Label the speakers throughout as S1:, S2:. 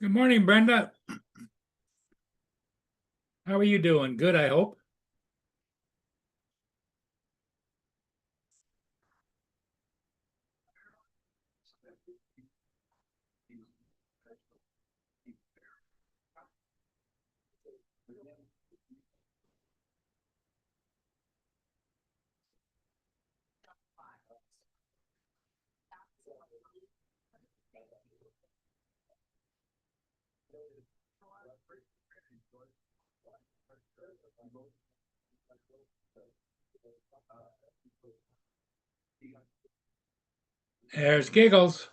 S1: Good morning, Brenda. How are you doing? Good, I hope. There's Giggles.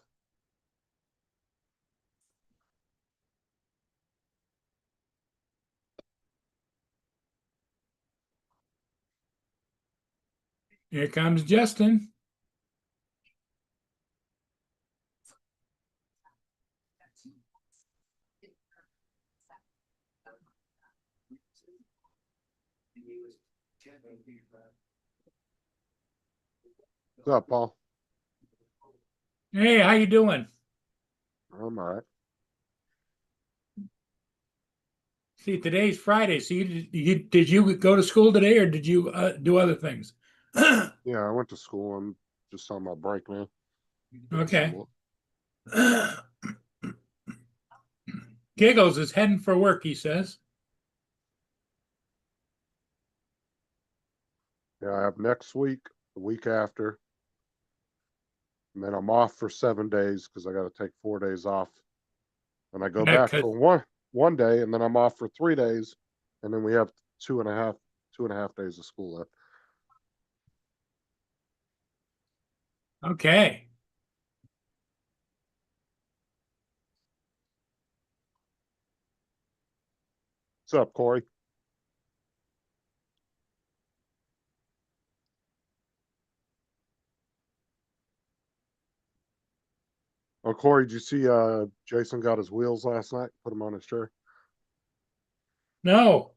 S1: Here comes Justin.
S2: What's up, Paul?
S1: Hey, how you doing?
S2: I'm all right.
S1: See, today's Friday. So did you go to school today, or did you do other things?
S2: Yeah, I went to school. I'm just on my break now.
S1: Okay.
S2: School.
S1: Giggles is heading for work, he says.
S2: Yeah, I have next week, the week after, and then I'm off for 7 days because I got to take 4 days off. And I go
S1: Yeah,
S2: back for one day, and then I'm off for 3 days, and then we have two and a half days of school left.
S1: Okay.
S2: What's up, Corey? Oh, Corey, did you see Jason got his wheels last night? Put them on his chair.
S1: No.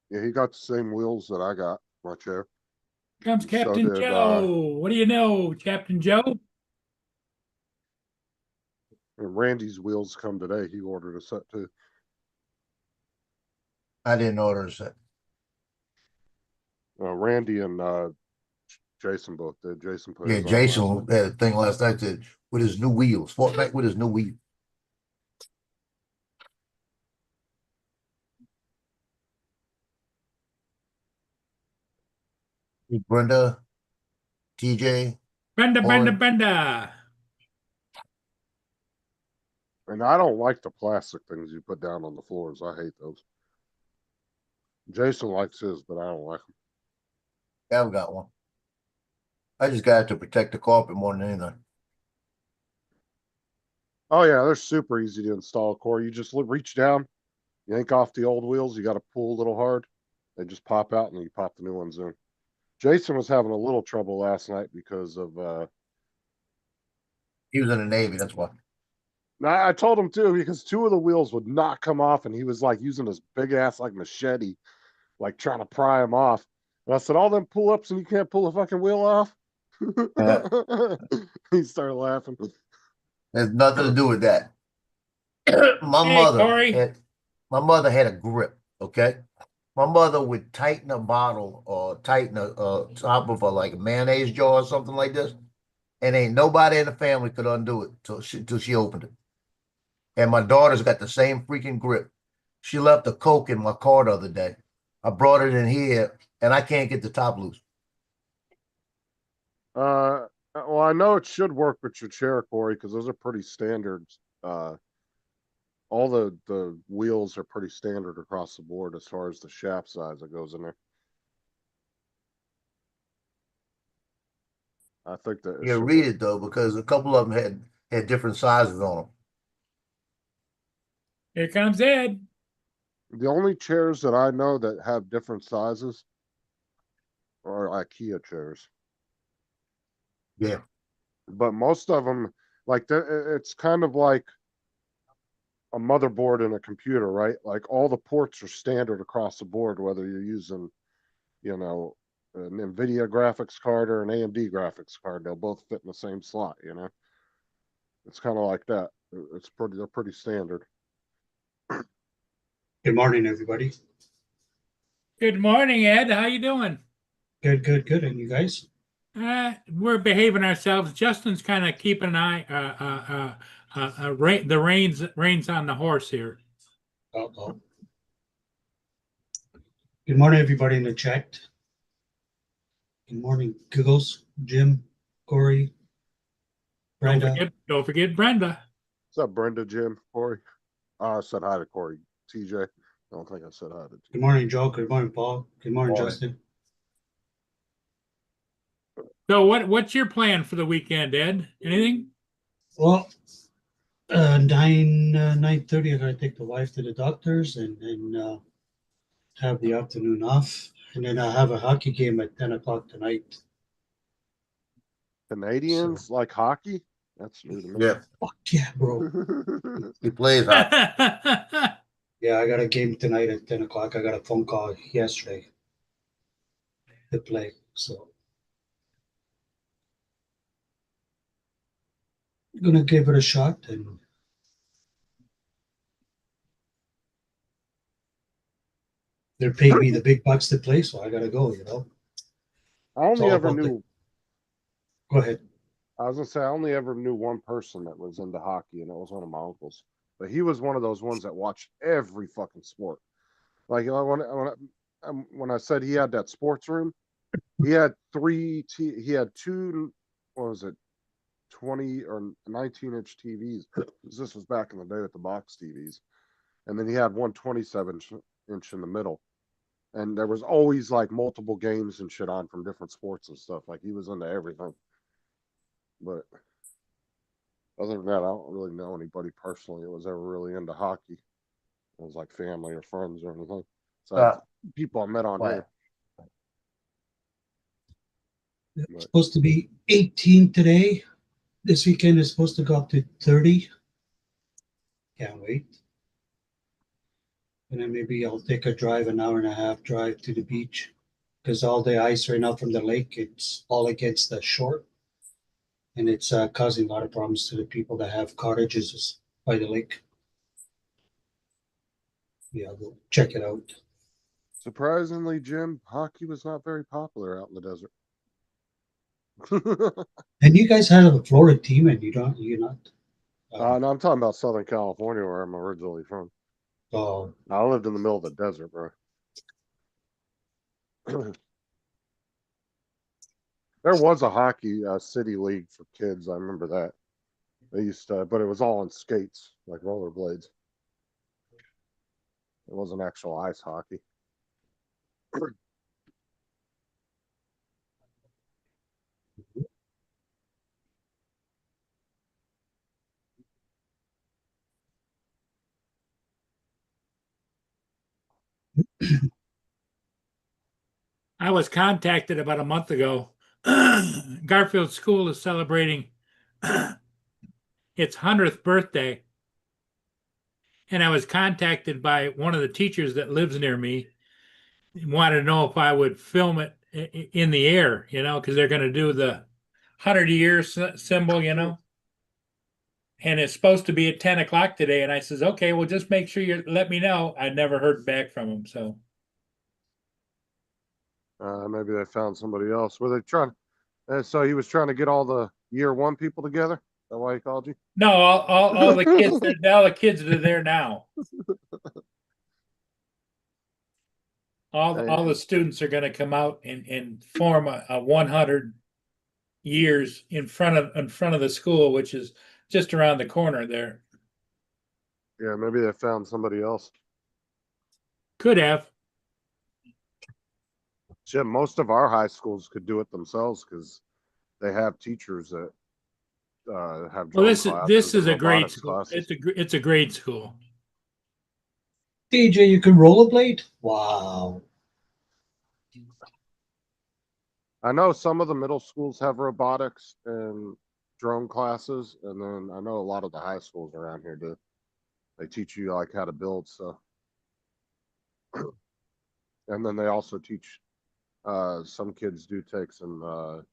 S2: Yeah, he got the same wheels that I got my chair.
S1: Comes
S2: And so
S1: Captain
S2: did
S1: Joe. What do you know, Captain Joe?
S2: Randy's wheels come today. He ordered a set too.
S3: I didn't order a set.
S2: Randy and Jason both did. Jason put
S3: Yeah,
S2: his on last
S3: Jason
S2: night.
S3: had a thing last night that with his new wheels, Fortnite with his new wheels. Brenda, TJ,
S1: Brenda, Brenda,
S3: Corey.
S1: Brenda.
S2: And I don't like the plastic things you put down on the floors. I hate those. Jason likes his, but I don't like them.
S3: Yeah, I've got one. I just got it to protect the carpet more than anything.
S2: Oh yeah, they're super easy to install, Corey. You just reach down, yank off the old wheels. You got to pull a little hard. They just pop out, and you pop the new ones in. Jason was having a little trouble last night because of.
S3: He was in the Navy, that's why.
S2: I told him too because two of the wheels would not come off, and he was like using his big ass like machete, like trying to pry them off. And I said, "All them pull ups, and you can't pull a fucking wheel off." He started laughing.
S3: There's nothing to do with that. my
S1: Hey,
S3: mother
S1: Corey.
S3: had my mother had a grip, okay? My mother would tighten a bottle or tighten a top of a like a mayonnaise jar or something like this, and ain't nobody in the family could undo it till she opened it. And my daughter's got the same freaking grip. She left a Coke in my car the other day. I brought it in here, and I can't get the top loose.
S2: Well, I know it should work with your chair, Corey, because those are pretty standard. All the wheels are pretty standard across the board as far as the shaft size that goes in there. I think that
S3: You read it though, because a couple of them had different sizes on them.
S1: Here comes Ed.
S2: The only chairs that I know that have different sizes are IKEA chairs.
S3: Yeah.
S2: But most of them, like it's kind of like a motherboard in a computer, right? Like all the ports are standard across the board, whether you're using, you know, an NVIDIA graphics card or an AMD graphics card. They'll both fit in the same slot, you know? It's kind of like that. They're pretty standard.
S4: Good morning, everybody.
S1: Good morning, Ed. How you doing?
S4: Good, good, good. And you guys?
S1: We're behaving ourselves. Justin's kind of keeping an eye, the reins on the horse here.
S4: Uh-oh. Good morning, everybody in the chat. Good morning, Giggles, Jim, Corey, Brenda.
S1: Don't forget Brenda.
S2: What's up, Brenda, Jim, Corey? I said hi to Corey. TJ. I don't think I said hi to
S4: Good morning, Joe. Good morning, Paul. Good morning,
S3: Morning.
S4: Justin.
S1: So what's your plan for the weekend, Ed? Anything?
S4: Well, 9:30, I gotta take the wife to the doctors and then have the afternoon off. And then I have a hockey game at 10 o'clock tonight.
S2: Canadians like hockey? That's new to me.
S3: Yeah.
S4: Fuck yeah, bro.
S3: He plays hockey.
S4: Yeah, I got a game tonight at 10 o'clock. I got a phone call yesterday to play. So I'm gonna give it a shot, and they're paying me the big bucks to play, so I gotta go, you know.
S2: I only
S4: all
S2: ever
S4: about the-
S2: knew
S4: Go ahead.
S2: I was gonna say I only ever knew one person that was into hockey, and it was one of my uncles. But he was one of those ones that watched every fucking sport. Like when I said he had that sports room, he had he had two, what was it, 20 or 19-inch TVs. This was back in the day with the box TVs, and then he had one 27-inch in the middle, and there was always like multiple games and shit on from different sports and stuff. Like he was into everything. But other than that, I don't really know anybody personally that was ever really into hockey. It was like family or friends or anything. So people I met on
S3: Wow.
S2: here.
S4: It's
S2: But
S4: supposed to be 18 today. This weekend is supposed to go up to 30. Can't wait. And then maybe I'll take a drive, an hour and a half drive to the beach, because all the ice right now from the lake, it's all against the shore. And it's causing a lot of problems to the people that have cottages by the lake. Yeah, I'll go check it out.
S2: Surprisingly, Jim, hockey was not very popular out in the desert.
S4: And you guys have a Florida team, and you're not.
S2: No, I'm talking about Southern California, where I'm originally from.
S4: Oh,
S2: I lived in the middle of the desert, bro. There was a hockey city league for kids. I remember that. They used to, but it was all on skates, like rollerblades. It wasn't actual ice hockey.
S1: I was contacted about a month ago. Garfield School is celebrating its 100th birthday. And I was contacted by one of the teachers that lives near me. Wanted to know if I would film it in the air, because they're going to do the 100-year symbol, And it's supposed to be at 10 o'clock today. And I says, okay, well, just make sure you let me know. I never heard back from him. So
S2: Maybe they found somebody else. Were they trying? So he was trying to get all the year one people together. Is that why he called you?
S1: no, all the kids, all the kids that are there now. All the students are going to come out and form a 100 years in front of the school, which is just around the corner there.
S2: Yeah, maybe they found somebody else.
S1: Could have.
S2: Jim, most of our high schools could do it themselves because they have teachers that have.
S1: Well, this is a grade school. It's a grade school.
S4: DJ, you can rollerblade? Wow.
S2: I know some of the middle schools have robotics and drone classes, and then I know a lot of the high schools around here do. They teach you like how to build stuff, and then they also teach. Some kids do take some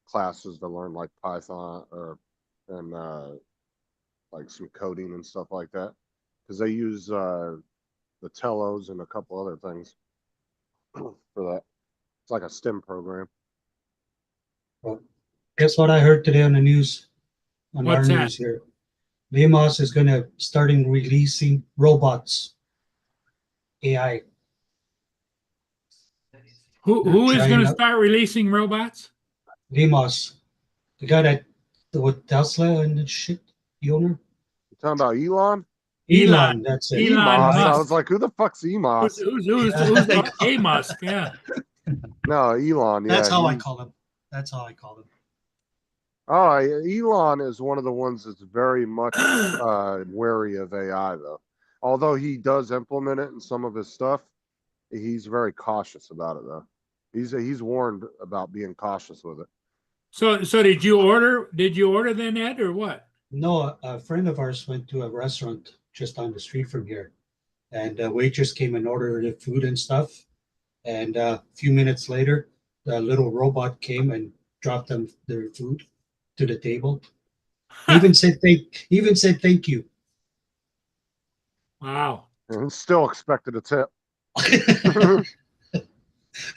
S2: classes to learn like Python and like some coding and stuff like that, because they use the Telos and a couple other things for that. It's like a STEM program.
S4: Well, guess what I heard today on the news? On
S1: What's
S4: our
S1: that?
S4: news here. Lemos is going to starting releasing robots, AI.
S1: Who is going to
S4: China.
S1: start releasing robots?
S4: Lemos, the guy that with Tesla and the shit, the owner.
S2: You talking about Elon?
S4: Elon, that's it.
S1: Elon
S2: Emos. I
S1: Musk.
S2: was like, who the fuck's Emos?
S1: Who's A Musk? Yeah.
S2: No, Elon.
S4: That's
S2: yeah,
S4: how I call him. That's how I call him.
S2: Oh, Elon is one of the ones that's very much wary of AI, though. Although he does implement it in some of his stuff, he's very cautious about it, though. He's warned about being cautious with it.
S1: So did you order then, Ed, or what?
S4: No, a friend of ours went to a restaurant just down the street from here, and the waitress came and ordered the food and stuff. And a few minutes later, the little robot came and dropped them their food to the table. Even said thank you.
S1: Wow.
S2: And still expected a tip.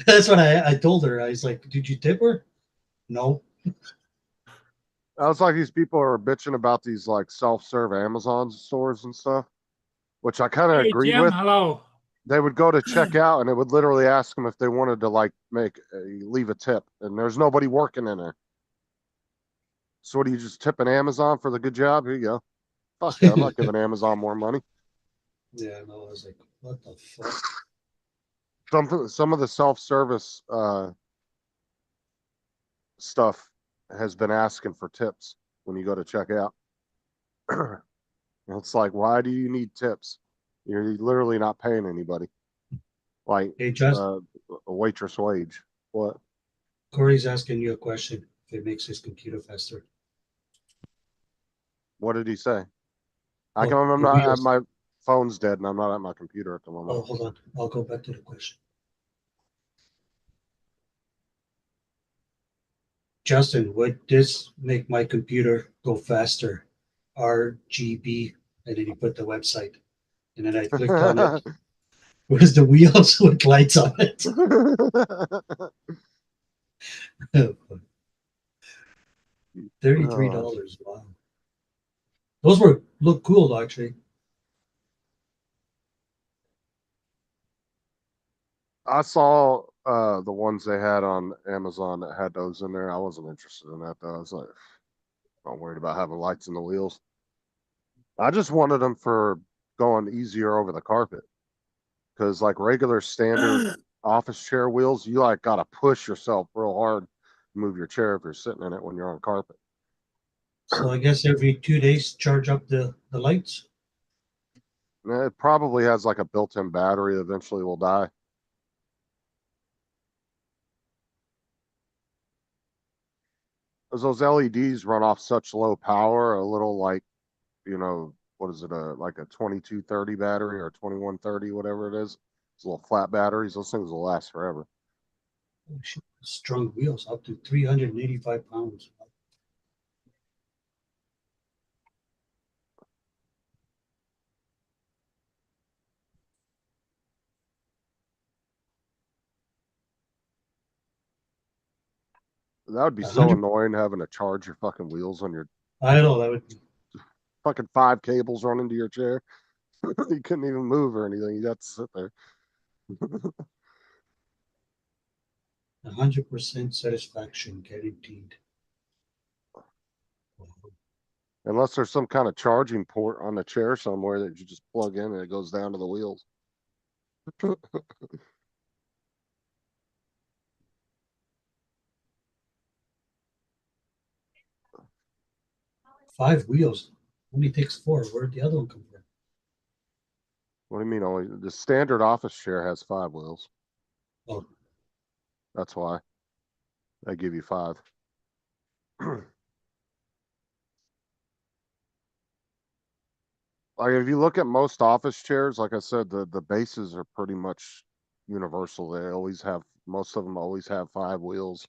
S4: That's what I told her. I was like, "Did you tip her?" No.
S2: I was like, these people are bitching about these like self-serve Amazon stores and stuff, which I kind of
S1: Hey,
S2: agreed
S1: Jim,
S2: with.
S1: hello.
S2: They would go to check out and it would literally ask them if they wanted to like leave a tip, and there's nobody working in there. So what do you just tip an Amazon for the good job? Here you go. Fuck yeah, I'm not giving Amazon more money.
S4: Yeah, no. I was like, "What the fuck?"
S2: Some of the self-service stuff has been asking for tips when you go to check out. It's like, why do you need tips? You're literally not paying anybody. Like
S4: Hey, just
S2: a waitress wage. What?
S4: Corey's asking you a question. If it makes his computer faster.
S2: What did he say?
S4: Oh,
S2: I'm
S4: the
S2: not
S4: wheels.
S2: my phone's dead and I'm not at my computer at the moment.
S4: Oh, hold on. I'll go back to the question. Justin, would this make my computer go faster? RGB, and then you put the website, and then I clicked on it. Where's the wheels with lights on it? $33. Wow. Those look cool actually.
S2: I saw the ones they had on Amazon that had those in there. I wasn't interested in that though. I was like, I'm worried about having lights in the wheels. I just wanted them for going easier over the carpet. Because like regular standard office chair wheels, you like gotta push yourself real hard to move your chair if you're sitting in it when you're on carpet.
S4: So I guess every 2 days charge up the lights.
S2: It probably has like a built-in battery that eventually will die. Because those LEDs run off such low power, a little like, what is it, like a 2230 battery or 2130, whatever it is. It's little flat batteries. Those things will last forever.
S4: Oh, shit. Strong wheels up to 385 pounds.
S2: That would be so
S4: 100
S2: annoying having to charge your fucking wheels on your
S4: I know that would.
S2: fucking 5 cables running to your chair. You couldn't even move or anything. You got to sit there.
S4: 100% satisfaction guaranteed.
S2: Unless there's some kind of charging port on the chair somewhere that you just plug in and it goes down to the wheels.
S4: 5 wheels only takes 4. Where'd the other one come from?
S2: What do you mean only? The standard office chair has 5 wheels.
S4: Oh,
S2: That's why. They give you 5. Like if you look at most office chairs, like I said, the bases are pretty much universal. Most of them always have 5 wheels,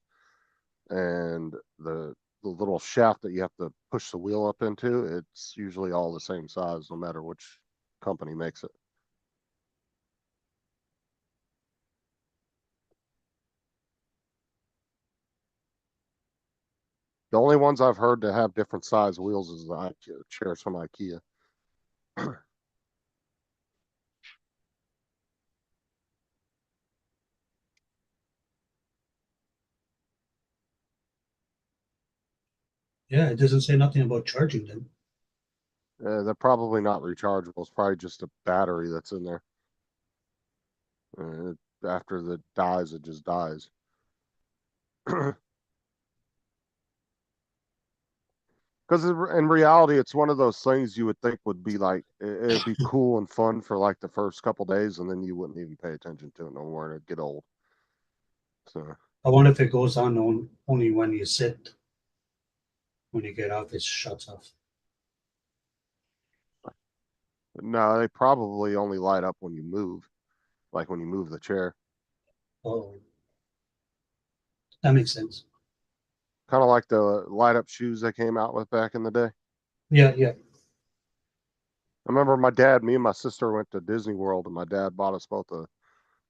S2: and the little shaft that you have to push the wheel up into, it's usually all the same size, no matter which company makes it. The only ones I've heard to have different size wheels is the IKEA, chairs from IKEA.
S4: yeah, it doesn't say nothing about charging them.
S2: They're probably not rechargeable. It's probably just a battery that's in there. After it dies, it just dies. Because in reality, it's one of those things you would think would be like, it'd be cool and fun for like the first couple days, and then you wouldn't even pay attention to it no more, and it'd get old. So,
S4: I wonder if it goes on only when you sit. When you get off, it shuts off.
S2: no, they probably only light up when you move, like when you move the chair.
S4: Oh, that makes sense.
S2: Kind of like the light up shoes they came out with back in the day.
S4: Yeah, yeah.
S2: I remember me and my sister went to Disney World, and my dad bought us both a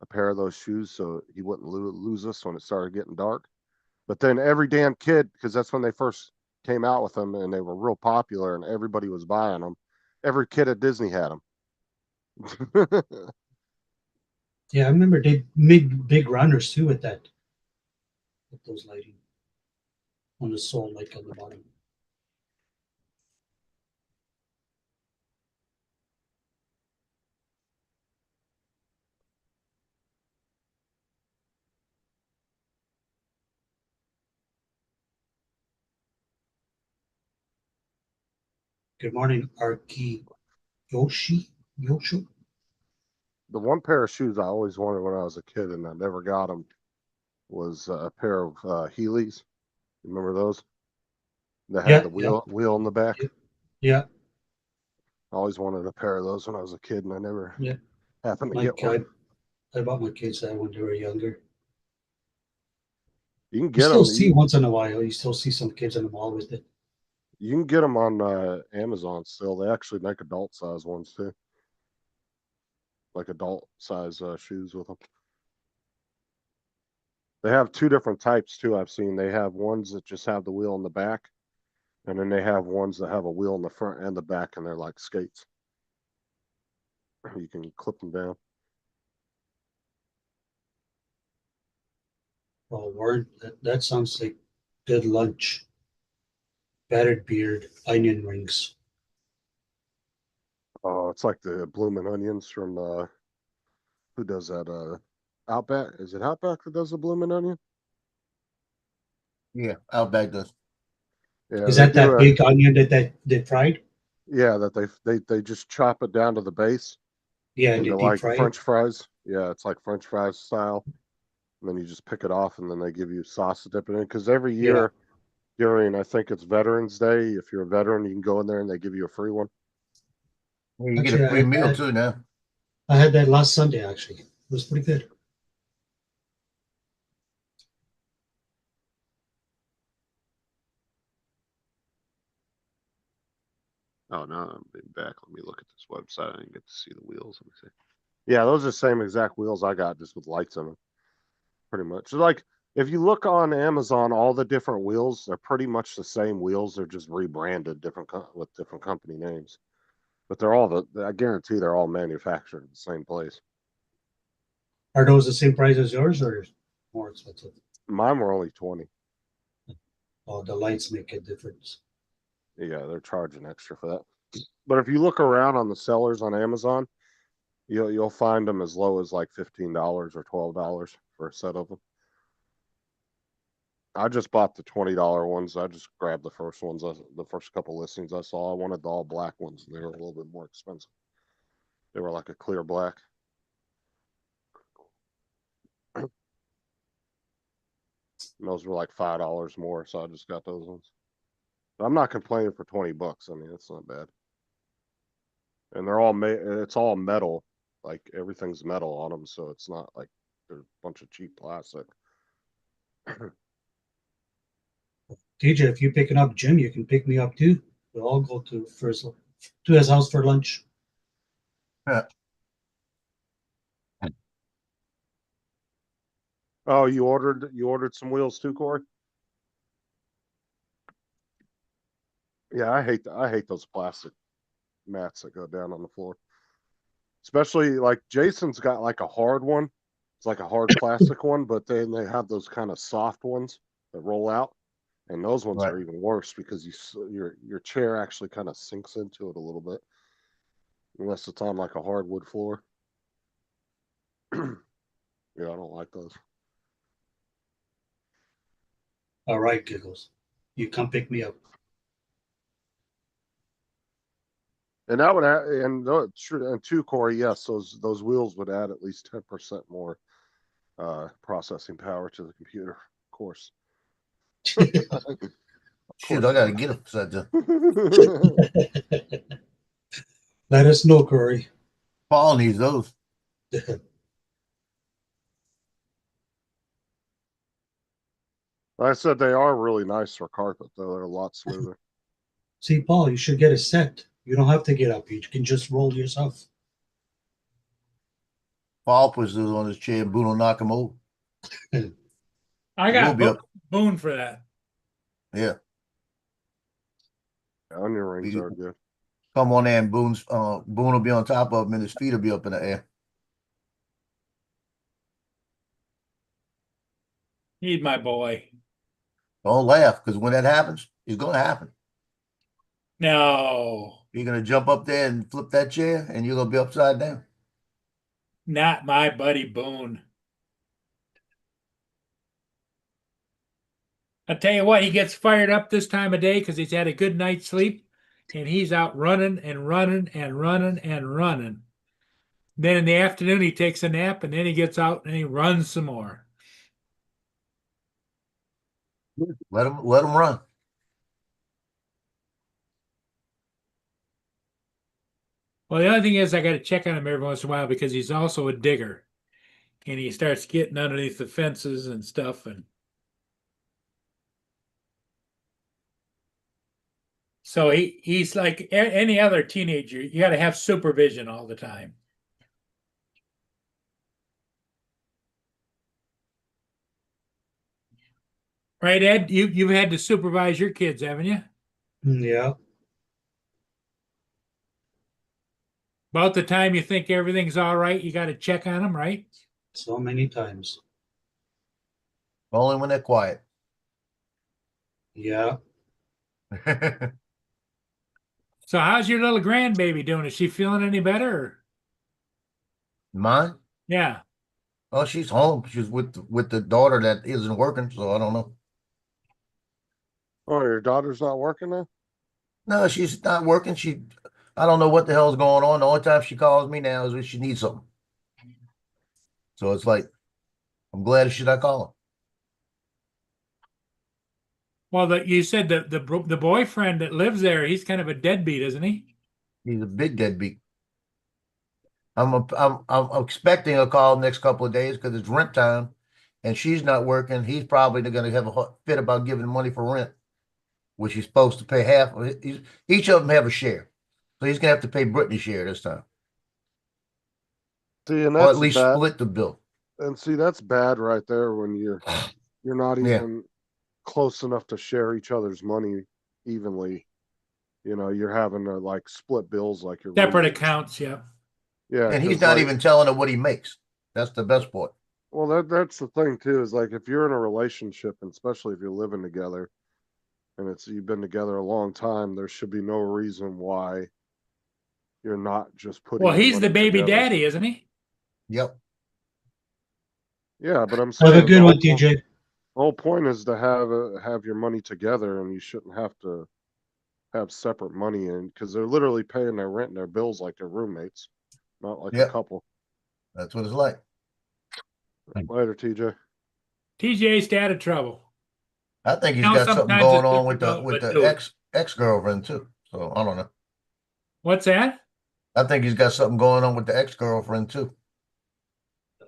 S2: pair of those shoes so he wouldn't lose us when it started getting dark. But then every damn kid, because that's when they first came out with them and they were real popular and everybody was buying them. Every kid at Disney had them.
S4: Yeah, I remember they made big runners too with that. With those lighting on the sole, like on the bottom. Good morning, Arki Yoshi.
S2: The one pair of shoes I always wanted when I was a kid and I never got them was a pair of Heelys. Remember those? That had
S4: Yeah,
S2: the
S4: yeah,
S2: wheel in the back.
S4: yeah.
S2: I always wanted a pair of those when I was a kid and I never
S4: Yeah.
S2: happened to
S4: My
S2: get one.
S4: I bought my kids that when they were younger.
S2: You can
S4: You
S2: get
S4: still
S2: them.
S4: see once in a while. You still see some kids in the mall with it.
S2: You can get them on Amazon still. They actually make adult size ones too. like adult size shoes with them. They have two different types too. I've seen they have ones that just have the wheel in the back, and then they have ones that have a wheel in the front and the back, and they're like skates. You can clip them down.
S4: Oh, Warren, that sounds like good lunch. Battered beard, onion rings.
S2: Oh, it's like the bloomin' onions from who does that? Outback. Is it Outback that does the bloomin' onion?
S3: Yeah, Outback does.
S2: Yeah,
S4: Is
S2: they
S4: that
S2: do
S4: that big onion that they fried?
S2: Yeah, that they just chop it down to the base
S4: Yeah, and they
S2: into
S4: deep
S2: like
S4: fry
S2: French
S4: it.
S2: fries. Yeah, it's like French fries style. And then you just pick it off, and then they give you sauce to dip it in. Because every
S4: Yeah.
S2: year during, I think it's Veterans Day, if you're a veteran, you can go in there and they give you a free one.
S3: Well, you get
S4: Actually,
S3: a free meal too now.
S4: I had that last Sunday. Actually, it was pretty good.
S2: Oh no, I'm back. Let me look at this website. I didn't get to see the wheels. Let me see. Yeah, those are the same exact wheels I got, just with lights in them. Pretty much. Like if you look on Amazon, all the different wheels, they're pretty much the same wheels. They're just rebranded with different company names. But they're all I guarantee they're all manufactured in the same place.
S4: Are those the same price as yours, or more expensive?
S2: Mine were only 20.
S4: Oh, the lights make a difference.
S2: Yeah, they're charging extra for that. But if you look around on the sellers on Amazon, you'll find them as low as like $15 or $12 for a set of them. I just bought the $20 ones. I just grabbed the first ones, the first couple listings I saw. I wanted the all black ones, and they were a little bit more expensive. They were like a clear black. And those were like $5 more, so I just got those ones. But I'm not complaining for $20. I mean, it's not bad. And they're all made. It's all metal. Like everything's metal on them, so it's not like there's a bunch of cheap plastic.
S4: TJ, if you're picking up Jim, you can pick me up too. We'll all go to his house for lunch.
S2: Oh, you ordered some wheels too, Corey? Yeah, I hate those plastic mats that go down on the floor. Especially like Jason's got like a hard one. It's like a hard plastic one, but then they have those kind of soft ones that roll out, and those ones
S3: Right.
S2: are even worse because your chair actually kind of sinks into it a little bit, unless it's on like a hardwood floor. Yeah, I don't like those.
S4: All right, Giggles. You come pick me up.
S2: And that would add, and two, Corey, yes, those wheels would add at least 10% more processing power to the computer, of course.
S3: Shit, I gotta get it.
S4: Let us know, Corey.
S3: Paul needs those.
S2: Like I said, they are really nice for carpet, though. They're a lot smoother.
S4: See, Paul, you should get a set. You don't have to get up. You can just roll yourself.
S3: Paul puts those on his chair and Bruno knock him over.
S1: I
S3: We'll
S1: got
S3: be up.
S1: Boone for that.
S3: Yeah.
S2: Onion rings
S3: We-
S2: are good.
S3: Come on there and Boone will be on top of him and his feet will be up in the air.
S1: He's my boy.
S3: Don't laugh, because when that happens, it's gonna happen.
S1: No,
S3: You're gonna jump up there and flip that chair and you're gonna be upside down.
S1: not my buddy Boone. I tell you what, he gets fired up this time of day because he's had a good night's sleep, and he's out running and running and running and running. Then in the afternoon, he takes a nap, and then he gets out and he runs some more.
S3: Let him run.
S1: Well, the other thing is, I got to check on him every once in a while because he's also a digger, and he starts getting underneath the fences and stuff. And so he's like any other teenager. You got to have supervision all the time. Right, Ed? You've had to supervise your kids, haven't you?
S4: Yeah,
S1: About the time you think everything's all right, you got to check on them, right?
S4: so many times.
S3: Only when they're quiet.
S4: Yeah,
S1: So how's your little grandbaby doing? Is she feeling any better?
S3: Mine?
S1: Yeah.
S3: Oh, she's home. She's with the daughter that isn't working, so I don't know.
S2: Oh, your daughter's not working now?
S3: No, she's not working. I don't know what the hell's going on. The only time she calls me now is when she needs something. So it's like, I'm glad she not calling.
S1: Well, you said the boyfriend that lives there, he's kind of a deadbeat, isn't he?
S3: He's a big deadbeat. I'm expecting a call next couple of days because it's rent time, and she's not working. He's probably going to have a fit about giving money for rent, which he's supposed to pay half of it. Each of them have a share, so he's going to have to pay Brittany's share this time,
S2: See, and
S3: or at
S2: that's
S3: least
S2: bad.
S3: split the bill.
S2: And see, that's bad right there when you're not
S3: Yeah.
S2: even close enough to share each other's money evenly. You know, you're having to like split bills like you're
S1: Separate
S2: roommates.
S1: accounts, yeah.
S2: Yeah,
S3: And he's
S2: 'cause
S3: not
S2: like,
S3: even telling her what he makes. That's the best part.
S2: well, that's the thing too, is like if you're in a relationship, and especially if you're living together, and you've been together a long time, there should be no reason why you're not just putting
S1: Well,
S2: your
S1: he's the
S2: money
S1: baby
S2: together.
S1: daddy, isn't he?
S3: Yep.
S2: Yeah, but I'm
S4: have a
S2: saying
S4: good one, TJ.
S2: the whole point is to have your money together, and you shouldn't have to have separate money in because they're literally paying their rent and their bills like they're roommates, not like a
S3: Yep.
S2: couple.
S3: That's what it's like.
S2: Later, TJ.
S1: TJ stay out of trouble.
S3: I think he's
S1: Now
S3: got something
S1: sometimes
S3: going
S1: it's
S3: on
S1: good
S3: with
S1: to
S3: the
S1: know
S3: with
S1: what
S3: the
S1: do.
S3: ex girlfriend too. So I don't know.
S1: What's that?
S3: I think he's got something going on with the ex girlfriend too.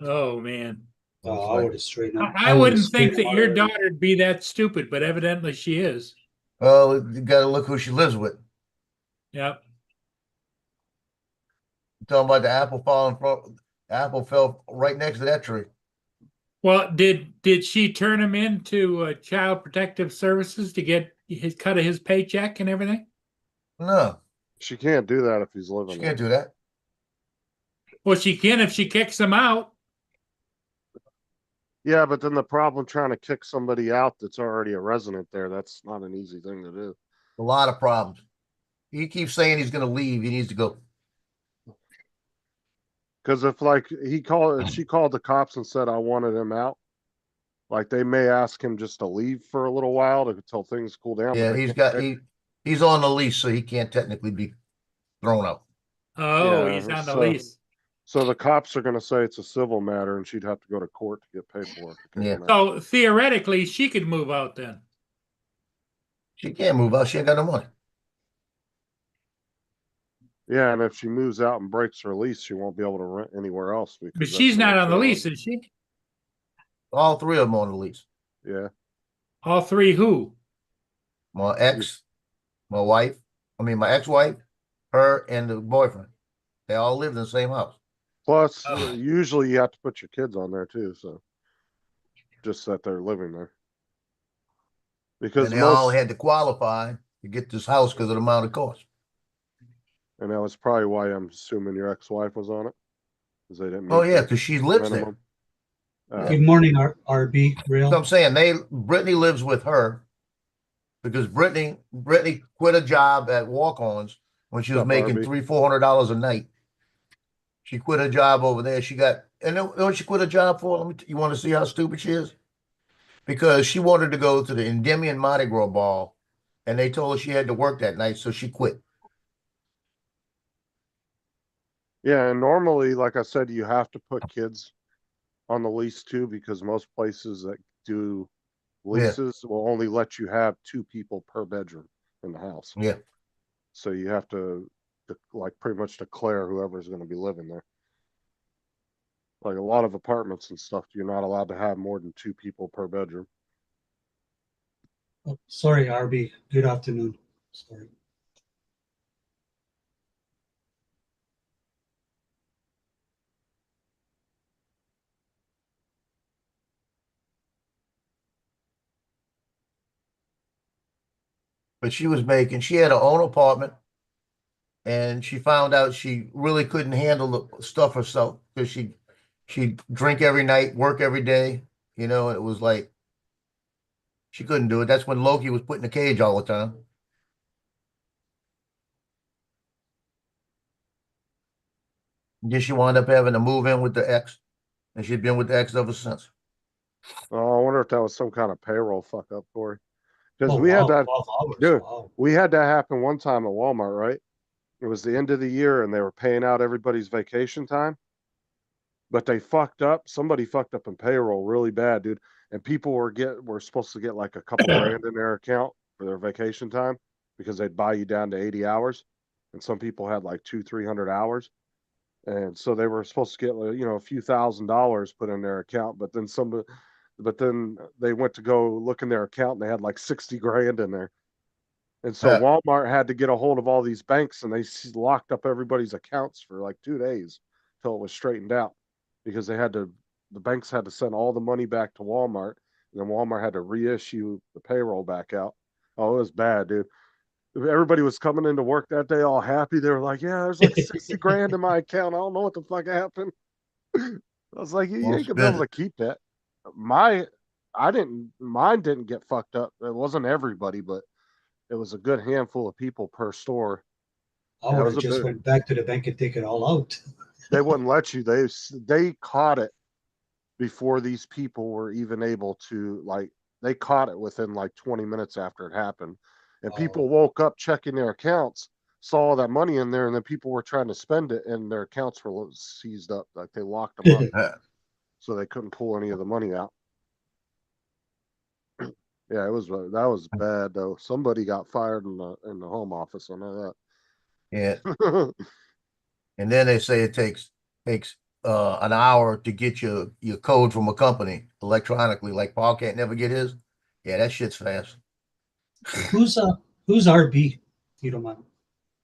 S1: Oh man.
S3: So it's
S4: I
S3: like,
S4: would have straightened up.
S1: I wouldn't think that your daughter'd be that stupid, but evidently she is.
S3: well, you got to look who she lives with.
S1: Yep.
S3: You talking about the apple falling from the apple fell right next to that tree.
S1: Well, did she turn him into Child Protective Services to get his cut of his paycheck and everything?
S3: No,
S2: She can't do that if he's
S3: she
S2: living there.
S3: can't do that.
S1: Well, she can if she kicks him out.
S2: Yeah, but then the problem trying to kick somebody out that's already a resident there, that's not an easy thing to do.
S3: A lot of problems. He keeps saying he's going to leave. He needs to go.
S2: Because if she called the cops and said I wanted him out, like they may ask him just to leave for a little while until things cool down.
S3: Yeah,
S2: but they
S3: he's
S2: can't
S3: got
S2: kick-
S3: he's on the lease, so he can't technically be thrown out.
S1: Oh,
S2: Yeah,
S1: he's on the
S2: so-
S1: lease.
S2: So the cops are going to say it's a civil matter, and she'd have to go to court to get paperwork. To kick
S3: Yeah.
S2: him out.
S1: So theoretically, she could move out then.
S3: She can't move out. She ain't got no money.
S2: Yeah, and if she moves out and breaks her lease, she won't be able to rent anywhere else.
S1: But
S2: Because
S1: she's
S2: that's
S1: not
S2: what
S1: on the
S2: they
S1: lease,
S2: want.
S1: is she?
S3: All three of them on the lease.
S2: Yeah,
S1: All three who?
S3: My ex, my wife, my ex-wife, her, and the boyfriend. They all lived in the same house.
S2: plus
S1: Oh.
S2: usually you have to put your kids on there too. So just that they're living there. Because
S3: And they all
S2: most,
S3: had to qualify to get this house because of the amount it cost.
S2: and that was probably why I'm assuming your ex-wife was on it, because they didn't.
S3: Oh
S2: meet
S3: yeah,
S2: the
S3: because she lives
S2: minimum.
S4: Good morning, RB.
S3: there.
S4: Real.
S3: So I'm saying Brittany lives with her because Brittany quit a job at Walk-Ons when she was
S2: Sup,
S3: making
S2: RB?
S3: $300-400 a night. She quit her job over there. And you know what she quit her job for? You want to see how stupid she is? Because she wanted to go to the Endymion Mardi Gras ball, and they told her she had to work that night, so she quit.
S2: Yeah, and normally, like I said, you have to put kids on the lease too, because most places that do leases will only let you have 2 people per bedroom in the house.
S3: Yeah.
S2: So you have to like pretty much declare whoever's going to be living there. Like a lot of apartments and stuff, you're not allowed to have more than 2 people per bedroom.
S4: Oh, sorry, RB. Good afternoon. Sorry.
S3: but she had her own apartment, and she found out she really couldn't handle the stuff herself because she'd drink every night, work every day. You know, it was like she couldn't do it. That's when Loki was put in the cage all the time. And then she wound up having to move in with the ex, and she'd been with the ex ever since.
S2: Oh, I wonder if that was some kind of payroll fuck up, Corey. Because
S4: Oh,
S2: we had
S4: wow,
S2: that,
S4: 12 hours.
S2: dude.
S4: Wow.
S2: We had that happen one time at Walmart, right? It was the end of the year and they were paying out everybody's vacation time. But they fucked up. Somebody fucked up in payroll really bad, dude. And people were supposed to get like a couple grand in their account for their vacation time because they'd buy you down to 80 hours. And some people had like 200-300 hours. And so they were supposed to get, you know, a few $1,000s put in their account, but then they went to go look in their account and they had like 60 grand in there. And so Walmart had to get a hold of all these banks and they locked up everybody's accounts for like 2 days till it was straightened out because the banks had to send all the money back to Walmart and then Walmart had to reissue the payroll back out. Oh, it was bad, dude. Everybody was coming into work that day all happy. They were like, yeah, there's like 60 grand in my account. I don't know what the fuck happened. I was like, you ain't gonna be able to keep that. Mine didn't get fucked up. It wasn't everybody, but it was a good handful of people per store.
S4: I would have just went back to the bank and take it all out.
S2: They wouldn't let you. They caught it before these people were even able to, like, they caught it within like 20 minutes after it happened. And people woke up checking their accounts, saw all that money in there, and then people were trying to spend it, and their accounts were seized up. Like they locked them up, so they couldn't pull any of the money out. Yeah, that was bad though. Somebody got fired in the home office. I know
S3: Yeah.
S2: that.
S3: And then they say it takes an hour to get your code from a company electronically. Like Paul can't never get his. Yeah, that shit's fast.
S4: Who's RB? If you don't mind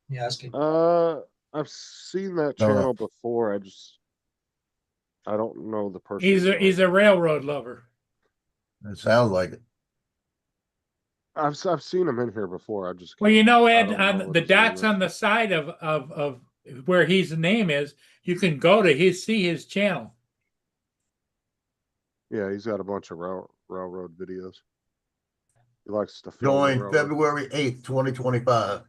S4: me asking.
S2: I've seen that channel before. I don't know the person.
S1: He's a railroad lover.
S3: It sounds like it.
S2: I've seen him in here before.
S1: Well, you know, Ed, on the dots on the side of where his name is, you can go to see his channel.
S2: Yeah, he's got a bunch of railroad videos. He likes to film.
S3: Joined February 8th, 2025.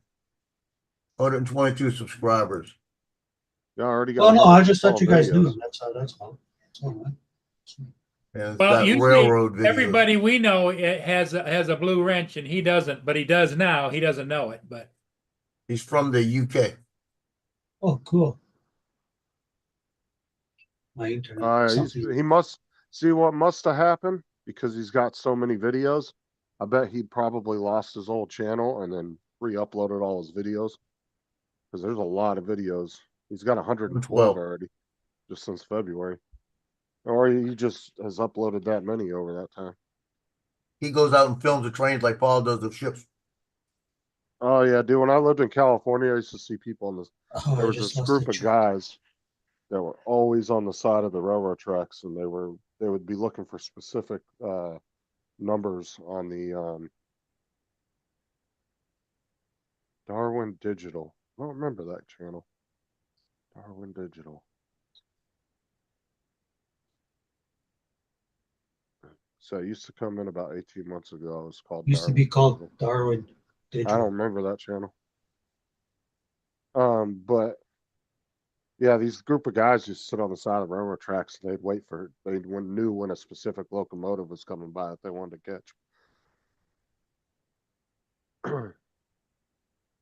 S3: 122 subscribers.
S2: Yeah, I already got.
S4: Oh no, I just thought you guys knew him. That's all. That's all right.
S3: Yeah,
S1: well, usually
S3: railroad videos.
S1: Everybody we know has a blue wrench, and he doesn't, but he does now. He doesn't know it, but
S3: he's from the UK.
S4: Oh, cool. My internet.
S2: He must see what must have happened because he's got so many videos. I bet he probably lost his old channel and then re-uploaded all his videos because there's a lot of videos. He's got 112 already just since February. Or he just has uploaded that many over that time.
S3: He goes out and films the trains like Paul does the ships.
S2: Oh yeah, dude. When I lived in California, I used to see people on this. There was this group of guys that were always on the side of the railroad tracks, and they would be looking for specific numbers on the Darwin Digital. I don't remember that channel. Darwin Digital. So it used to come in about 18 months ago. It was called.
S4: Used to be called Darwin Digital.
S2: I don't remember that channel. But yeah, these group of guys just sit on the side of railroad tracks. And they'd wait for. They knew when a specific locomotive was coming by that they wanted to catch.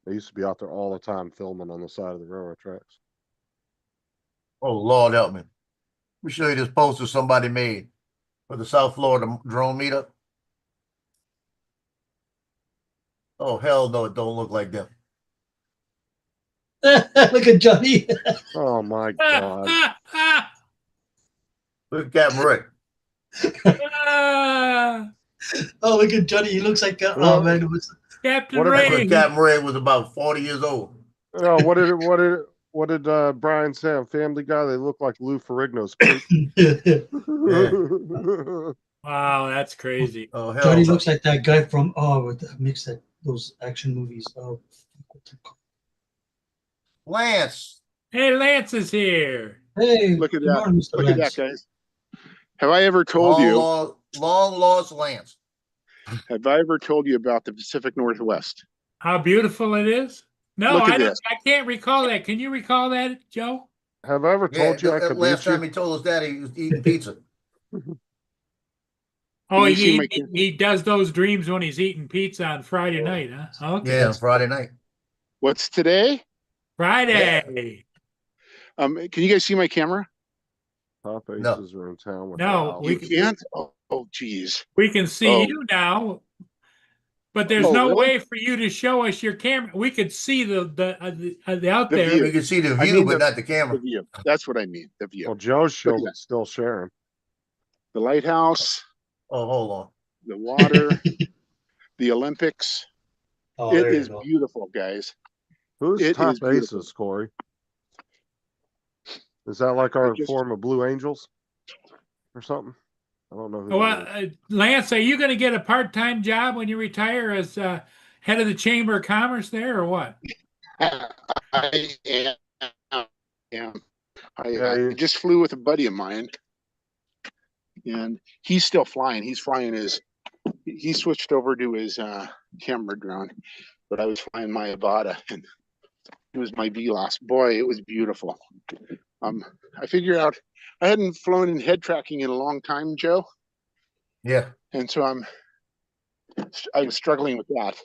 S2: They used to be out there all the time filming on the side of the railroad tracks.
S3: Oh Lord, help me! Let me show you this poster somebody made for the South Florida drone meetup. Oh hell no, it don't look like them.
S4: Look at Johnny.
S2: Oh my god!
S3: Look at Captain Rick.
S4: Oh, look at Johnny. He looks like oh man, it was
S1: Captain Ray.
S3: Captain Ray was about 40 years old.
S2: Oh, what did Brian say on Family Guy? They look like Lou Ferrigno's creep.
S1: Wow, that's crazy.
S3: Oh hell,
S4: Johnny looks like that guy from with the mix that those action movies. Oh, what's it called?
S3: Lance,
S1: Hey, Lance is here.
S4: Hey,
S5: Look at
S4: good
S5: that.
S4: morning, Mr.
S5: Look at that,
S4: Lance.
S5: guys. Have I ever told you?
S3: long lost Lance.
S5: Have I ever told you about the Pacific Northwest?
S1: How beautiful it is. No,
S5: Look at
S1: I don't.
S5: this.
S1: I can't recall that. Can you recall that, Joe?
S2: Have I ever
S3: Yeah,
S2: told you I could
S3: last
S2: beat
S3: time
S2: you?
S3: he told us that he was eating pizza.
S1: Oh,
S5: You see my
S1: he does those dreams when he's eating pizza on Friday night, huh? Okay.
S3: Yeah, on Friday night.
S5: What's today?
S1: Friday.
S5: Can you guys see my camera?
S2: Top
S3: No.
S2: aces are in town with
S1: No,
S2: the
S5: You can't? Oh, geez.
S1: we can see
S5: Oh.
S1: you now, but there's
S5: Oh,
S1: no
S5: really?
S1: way for you to show us your camera. We could see the out
S5: The
S1: there.
S5: view.
S3: You can see the
S5: I
S3: view,
S5: mean
S3: but not the
S5: The
S3: camera.
S5: view. That's what I mean. The view.
S2: Well, Joe's
S5: Look at that.
S2: still sharing.
S5: The lighthouse,
S3: Oh, hold on.
S5: the water, the Olympics.
S4: Oh,
S5: It
S4: there you
S5: is
S4: go.
S5: beautiful, guys.
S2: Who's
S5: It
S2: top
S5: is beautiful.
S2: aces, Corey? Is that like our
S5: just-
S2: form of Blue Angels or something? I don't know who
S1: Well,
S2: that is.
S1: Lance, are you going to get a part-time job when you retire as head of the Chamber of Commerce there, or what?
S5: I am. Yeah. I
S2: Yeah,
S5: just flew with a buddy of mine, and he's still flying. He's flying he switched over to his camera drone, but I was flying my Avata, and it was my VLOS. Boy, it was beautiful. I figured out I hadn't flown in head tracking in a long time, Joe,
S3: Yeah.
S5: and so I was struggling with that.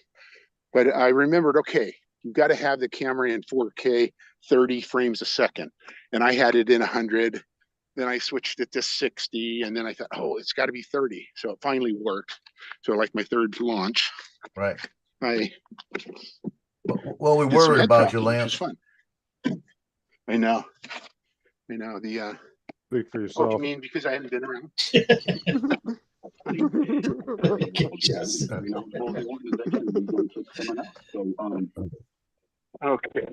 S5: But I remembered, okay, you've got to have the camera in 4K, 30 frames a second, and I had it in 100. Then I switched it to 60, and then I thought, oh, it's got to be 30. So it finally worked. So like my third launch,
S3: Right.
S5: I
S3: Well, we
S5: did some
S3: worried
S5: head
S3: about you,
S5: tracking, which was
S3: Lance.
S5: fun. I know. The
S2: Speak for
S5: oh, you
S2: yourself.
S5: mean because I hadn't been around?
S4: Yes.
S6: Okay,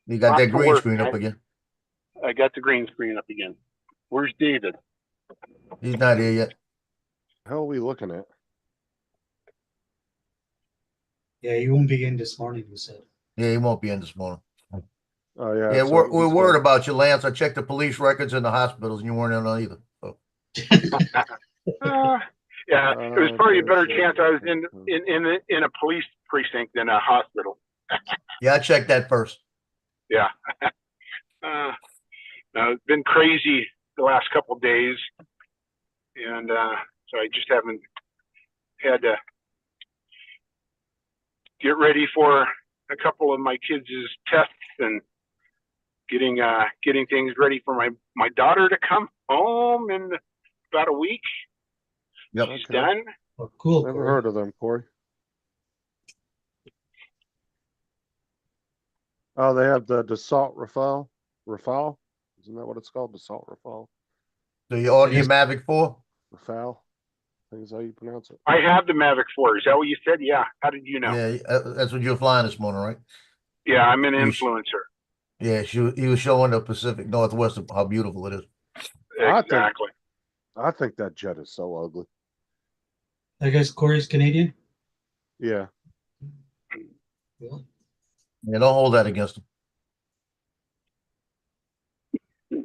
S3: You got
S6: Off
S3: that
S6: to
S3: green
S6: work,
S3: screen up
S6: man.
S3: again.
S6: I got the green screen up again. Where's David?
S3: He's not here yet.
S2: Hell, are we looking at?
S4: Yeah, you won't be in this morning, you said.
S3: Yeah, he won't be in this morning.
S2: Oh yeah.
S3: Yeah,
S2: so
S3: we're
S2: he's
S3: worried
S2: got-
S3: about you, Lance. I checked the police records in the hospitals, and you weren't in on either. So.
S6: Yeah, it was probably a better
S2: Okay,
S6: chance I was
S2: so-
S6: in a police precinct than a hospital.
S3: Yeah, I checked that first.
S6: Yeah. It's been crazy the last couple of days, and so I just haven't had to get ready for a couple of my kids' tests and getting things ready for my daughter to come home in about a week.
S3: Yep.
S6: She's
S2: Okay.
S6: done.
S4: Oh, cool.
S2: Never
S4: Corey.
S2: heard of them, Corey. Oh, they have the Dassault Rafale. Rafale? Isn't that what it's called? Dassault Rafale.
S3: So you ordered your
S4: Yes.
S3: Mavic 4?
S2: Rafale. I think is how you pronounce it.
S6: I have the Mavic 4. Is that what you said? Yeah. How did you know?
S3: Yeah, that's what you were flying this morning, right?
S6: Yeah, I'm an
S3: You sh-
S6: influencer.
S3: Yeah, he was showing the Pacific Northwest of how beautiful it is.
S2: I think-
S6: Exactly.
S2: I think that jet is so ugly.
S4: I guess Corey's Canadian.
S2: Yeah.
S4: Yeah.
S3: Yeah, don't hold that against him.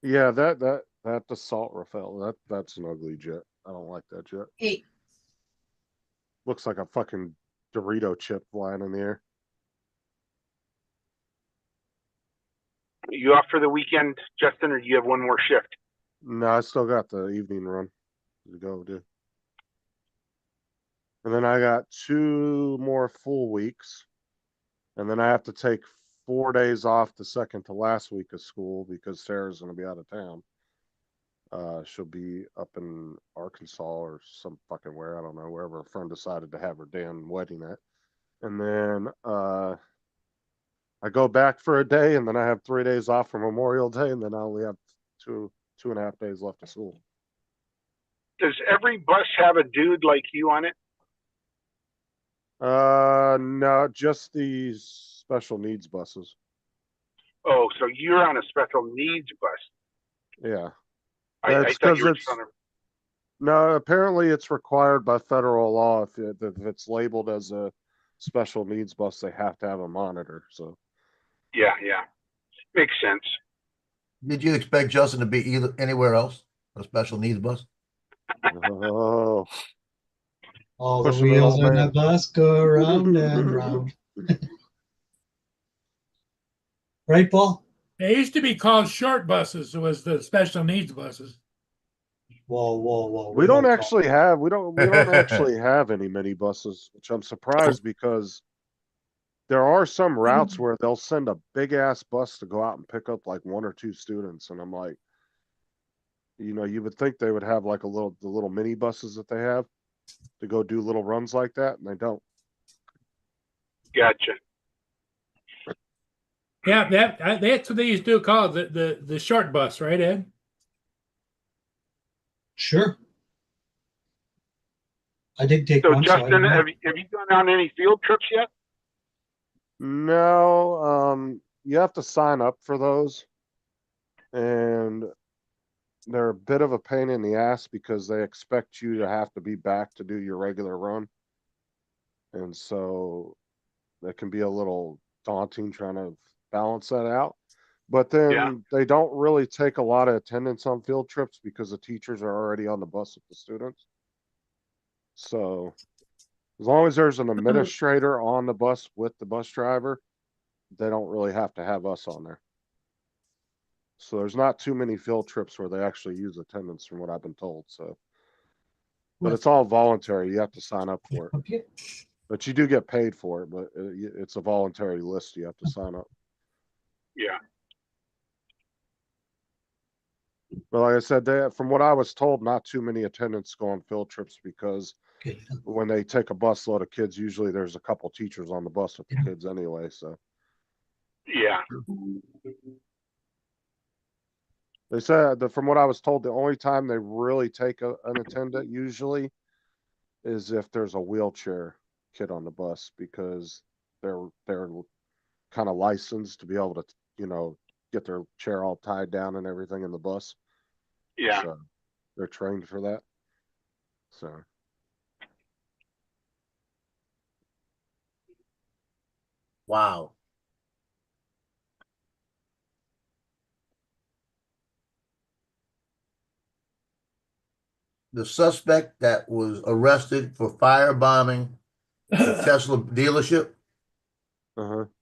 S2: Yeah, that Dassault Rafale, that's an ugly jet. I don't like that jet.
S7: Hey,
S2: Looks like a fucking Dorito chip flying in the air.
S6: You off for the weekend, Justin, or do you have one more shift?
S2: No, I still got the evening run to go do. And then I got 2 more full weeks. And then I have to take 4 days off the second to last week of school because Sarah's going to be out of town. She'll be up in Arkansas or some fucking where, I don't know, wherever a friend decided to have her damn wedding at. And then I go back for a day, and then I have 3 days off for Memorial Day, and then I only have 2.5 days left of school.
S6: Does every bus have a dude like you on it?
S2: No, just these special needs buses.
S6: Oh, so you're on a special needs bus.
S2: Yeah.
S6: I
S2: That's
S6: thought
S2: 'cause
S6: you were
S2: it's-
S6: trying to.
S2: No, apparently it's required by federal law if it's labeled as a special needs bus, they have to have a monitor. So
S6: Yeah, makes sense.
S3: Did you expect Justin to be either anywhere else? A special needs bus?
S2: oh,
S4: All the
S2: pushing an
S4: wheels
S2: old
S4: on the
S2: man.
S4: bus go round and round. Right, Paul?
S1: They used to be called short buses, was the special needs buses.
S4: Whoa.
S2: We don't
S4: call-
S2: actually have we don't actually have any minibuses, which I'm surprised because there are some routes where they'll send a big ass bus to go out and pick up like one or two students, and I'm like, you would think they would have like the little mini buses that they have to go do little runs like that, and they don't.
S6: Gotcha.
S1: Yeah, that's what they used to call it, the short bus, right, Ed?
S4: Sure. I did take
S6: So
S4: one.
S6: Justin,
S4: I
S6: have you gone on any field trips yet?
S2: No, you have to sign up for those, and they're a bit of a pain in the ass because they expect you to have to be back to do your regular run. And so that can be a little daunting trying to balance that out. But then
S6: Yeah.
S2: they don't really take a lot of attendance on field trips because the teachers are already on the bus with the students. So as long as there's an administrator on the bus with the bus driver, they don't really have to have us on there. So there's not too many field trips where they actually use attendance from what I've been told. So, but it's all voluntary. You have to sign up for it,
S4: Okay.
S2: but you do get paid for it, but it's a voluntary list. You have to sign up.
S6: Yeah.
S2: But like I said, from what I was told, not too many attendants go on field trips because
S4: Okay.
S2: when they take a busload of kids, usually there's a couple teachers on the bus with the kids anyway. So
S6: Yeah.
S2: they said that from what I was told, the only time they really take an attendant usually is if there's a wheelchair kid on the bus because they're kind of licensed to be able to, get their chair all tied down and everything in the bus.
S6: Yeah.
S2: So they're trained for that. So
S3: Wow. The suspect that was arrested for firebombing the Tesla dealership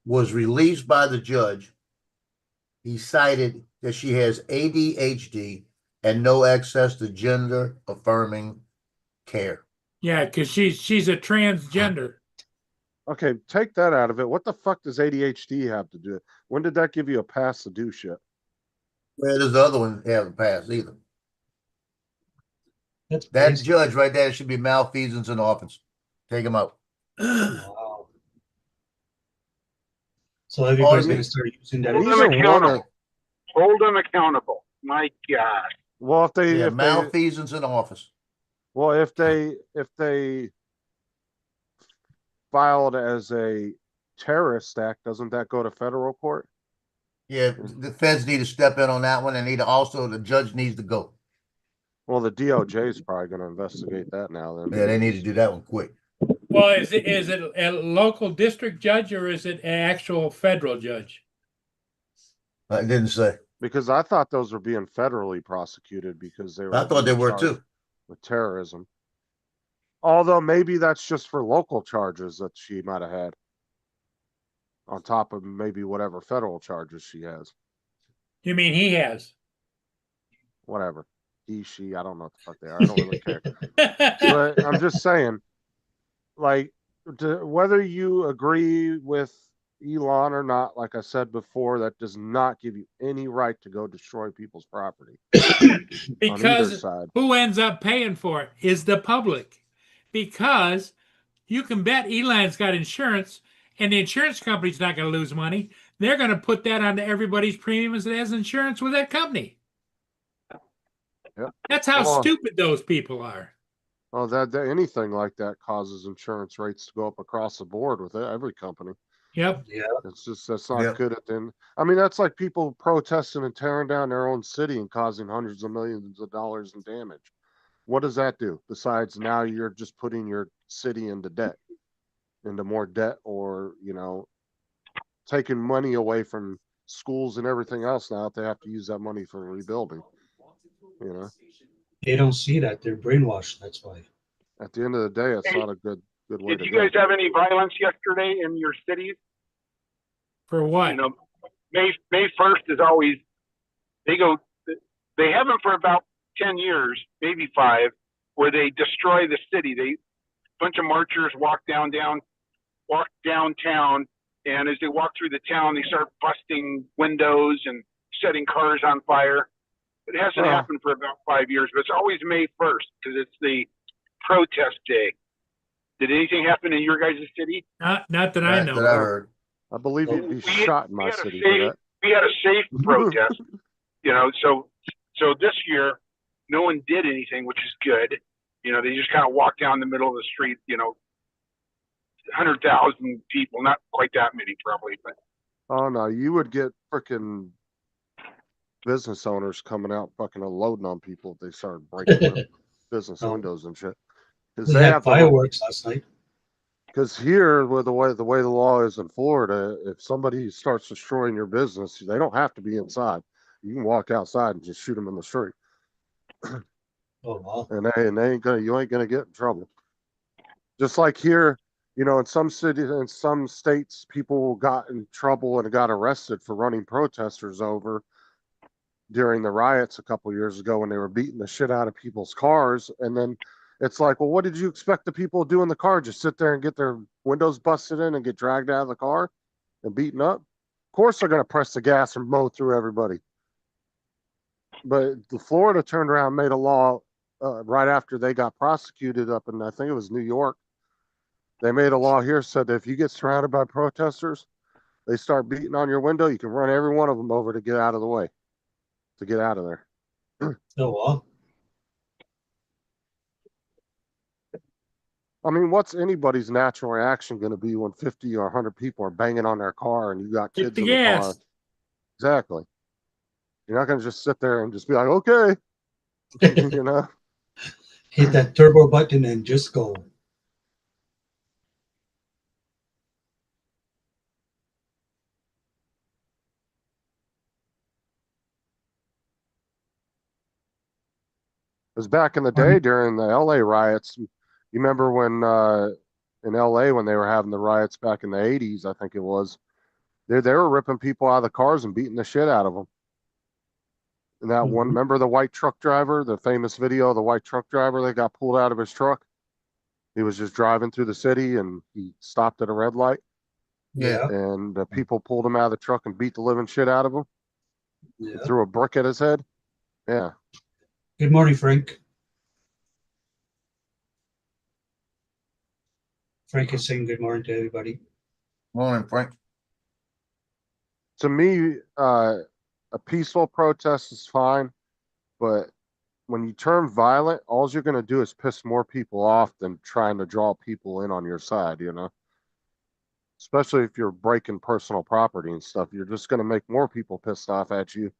S3: was released by the judge. He cited that she has ADHD and no access to gender affirming care.
S1: Yeah, because she's a transgender.
S2: okay, take that out of it. What the fuck does ADHD have to do? When did that give you a pass to do shit?
S3: Well, there's the other one haven't passed either.
S4: That's
S3: That
S4: basic.
S3: judge right there should be malfeasance in office. Take him out.
S4: Wow. So everybody's
S3: Oh,
S4: going to start using that.
S6: Hold
S2: Neither
S6: them
S2: one
S6: accountable.
S2: are-
S6: Hold them accountable. My God.
S2: Well, if they
S3: malfeasance in office.
S2: well, if they filed as a terrorist act, doesn't that go to federal court?
S3: Yeah, the feds need to step in on that one, and the judge needs to go.
S2: Well, the DOJ is probably going to investigate that now. Then,
S3: Yeah, they need to do that one quick.
S1: Well, is it a local district judge or is it an actual federal judge?
S3: I didn't say.
S2: because I thought those were being federally prosecuted because they were.
S3: I thought they
S2: being
S3: were
S2: charged
S3: too.
S2: with terrorism. Although maybe that's just for local charges that she might have had, on top of maybe whatever federal charges she has.
S1: You mean he has?
S2: Whatever. He, she, I don't know what the fuck they are. I don't really care. But I'm just saying, like, whether you agree with Elon or not, like I said before, that does not give you any right to go destroy people's property.
S1: Because
S2: side.
S1: who ends up paying for it is the public. Because you can bet Elon's got insurance, and the insurance company's not going to lose money. They're going to put that onto everybody's premiums that has insurance with that company.
S2: Yep.
S1: That's how
S2: Well,
S1: stupid those people are.
S2: Oh, that anything like that causes insurance rates to go up across the board with every company.
S1: Yep.
S4: Yeah.
S2: It's just that's not
S3: Yep.
S2: good at the end. I mean, that's like people protesting and tearing down their own city and causing hundreds of millions of dollars in damage. What does that do? Besides, now you're just putting your city into debt. into more debt, or taking money away from schools and everything else. Now they have to use that money for rebuilding.
S4: They don't see that. They're brainwashed. That's wwhy.
S2: At the end of the day, it's
S6: Hey,
S2: not a good way
S6: did
S2: to
S6: you
S2: go.
S6: guys have any violence yesterday in your cities?
S1: For what?
S6: You know, May 1st is always, they have them for about 10 years, maybe 5, where they destroy the city. Bunch of marchers walk downtown, and as they walk through the town, they start busting windows and setting cars on fire. It hasn't happened for about 5 years, but it's always May 1st because it's the protest day. Did anything happen in your guys' city?
S1: Not that I
S3: That's
S1: know.
S3: what I heard.
S2: I believe you'd be
S6: We-
S2: shot in
S6: we
S2: my
S6: had a
S2: city
S6: safe-
S2: for that.
S6: We had a safe protest, so this year no one did anything, which is good. They just kind of walked down the middle of the street, 100,000 people, not quite that many probably, but
S2: Oh no, you would get freaking business owners coming out fucking unloading on people if they started breaking up business
S4: Oh.
S2: windows and shit. Because
S4: We
S2: they
S4: had
S2: have to.
S4: fireworks last night.
S2: Because here, with the way the law is in Florida, if somebody starts destroying your business, they don't have to be inside. You can walk outside and just shoot them in the street,
S4: Oh wow.
S2: and you ain't gonna get in trouble. Just like here, in some cities and some states, people got in trouble and got arrested for running protesters over during the riots a couple years ago when they were beating the shit out of people's cars. And then it's like, well, what did you expect the people to do in the car? Just sit there and get their windows busted in and get dragged out of the car and beaten up? Of course they're going to press the gas and mow through everybody. But the Florida turned around and made a law right after they got prosecuted up in, I think it was New York. They made a law here, said that if you get surrounded by protesters, they start beating on your window, you can run every one of them over to get out of the way, to get out of there.
S4: Oh wow.
S2: I mean, what's anybody's natural reaction going to be when 50 or 100 people are banging on their car and you got
S1: Hit
S2: kids
S1: the
S2: in the car?
S1: gas.
S2: Exactly. You're not going to just sit there and just be like, okay, you know?
S4: Hit that turbo button and just go.
S2: Because back in the day during the LA riots, you remember when in LA when they were having the riots back in the 80s, I think it was, they were ripping people out of the cars and beating the shit out of them. And that one,
S4: Mhm.
S2: remember the white truck driver, the famous video of the white truck driver that got pulled out of his truck? He was just driving through the city and he stopped at a red light,
S4: Yeah.
S2: and people pulled him out of the truck and beat the living shit out of him
S4: Yeah.
S2: and threw a brick at his head. Yeah.
S4: Good morning, Frank. Frank is saying good morning to everybody.
S3: Morning, Frank.
S2: To me, a peaceful protest is fine, but when you turn violent, all you're going to do is piss more people off than trying to draw people in on your side, especially if you're breaking personal property and stuff. You're just going to make more people pissed off at you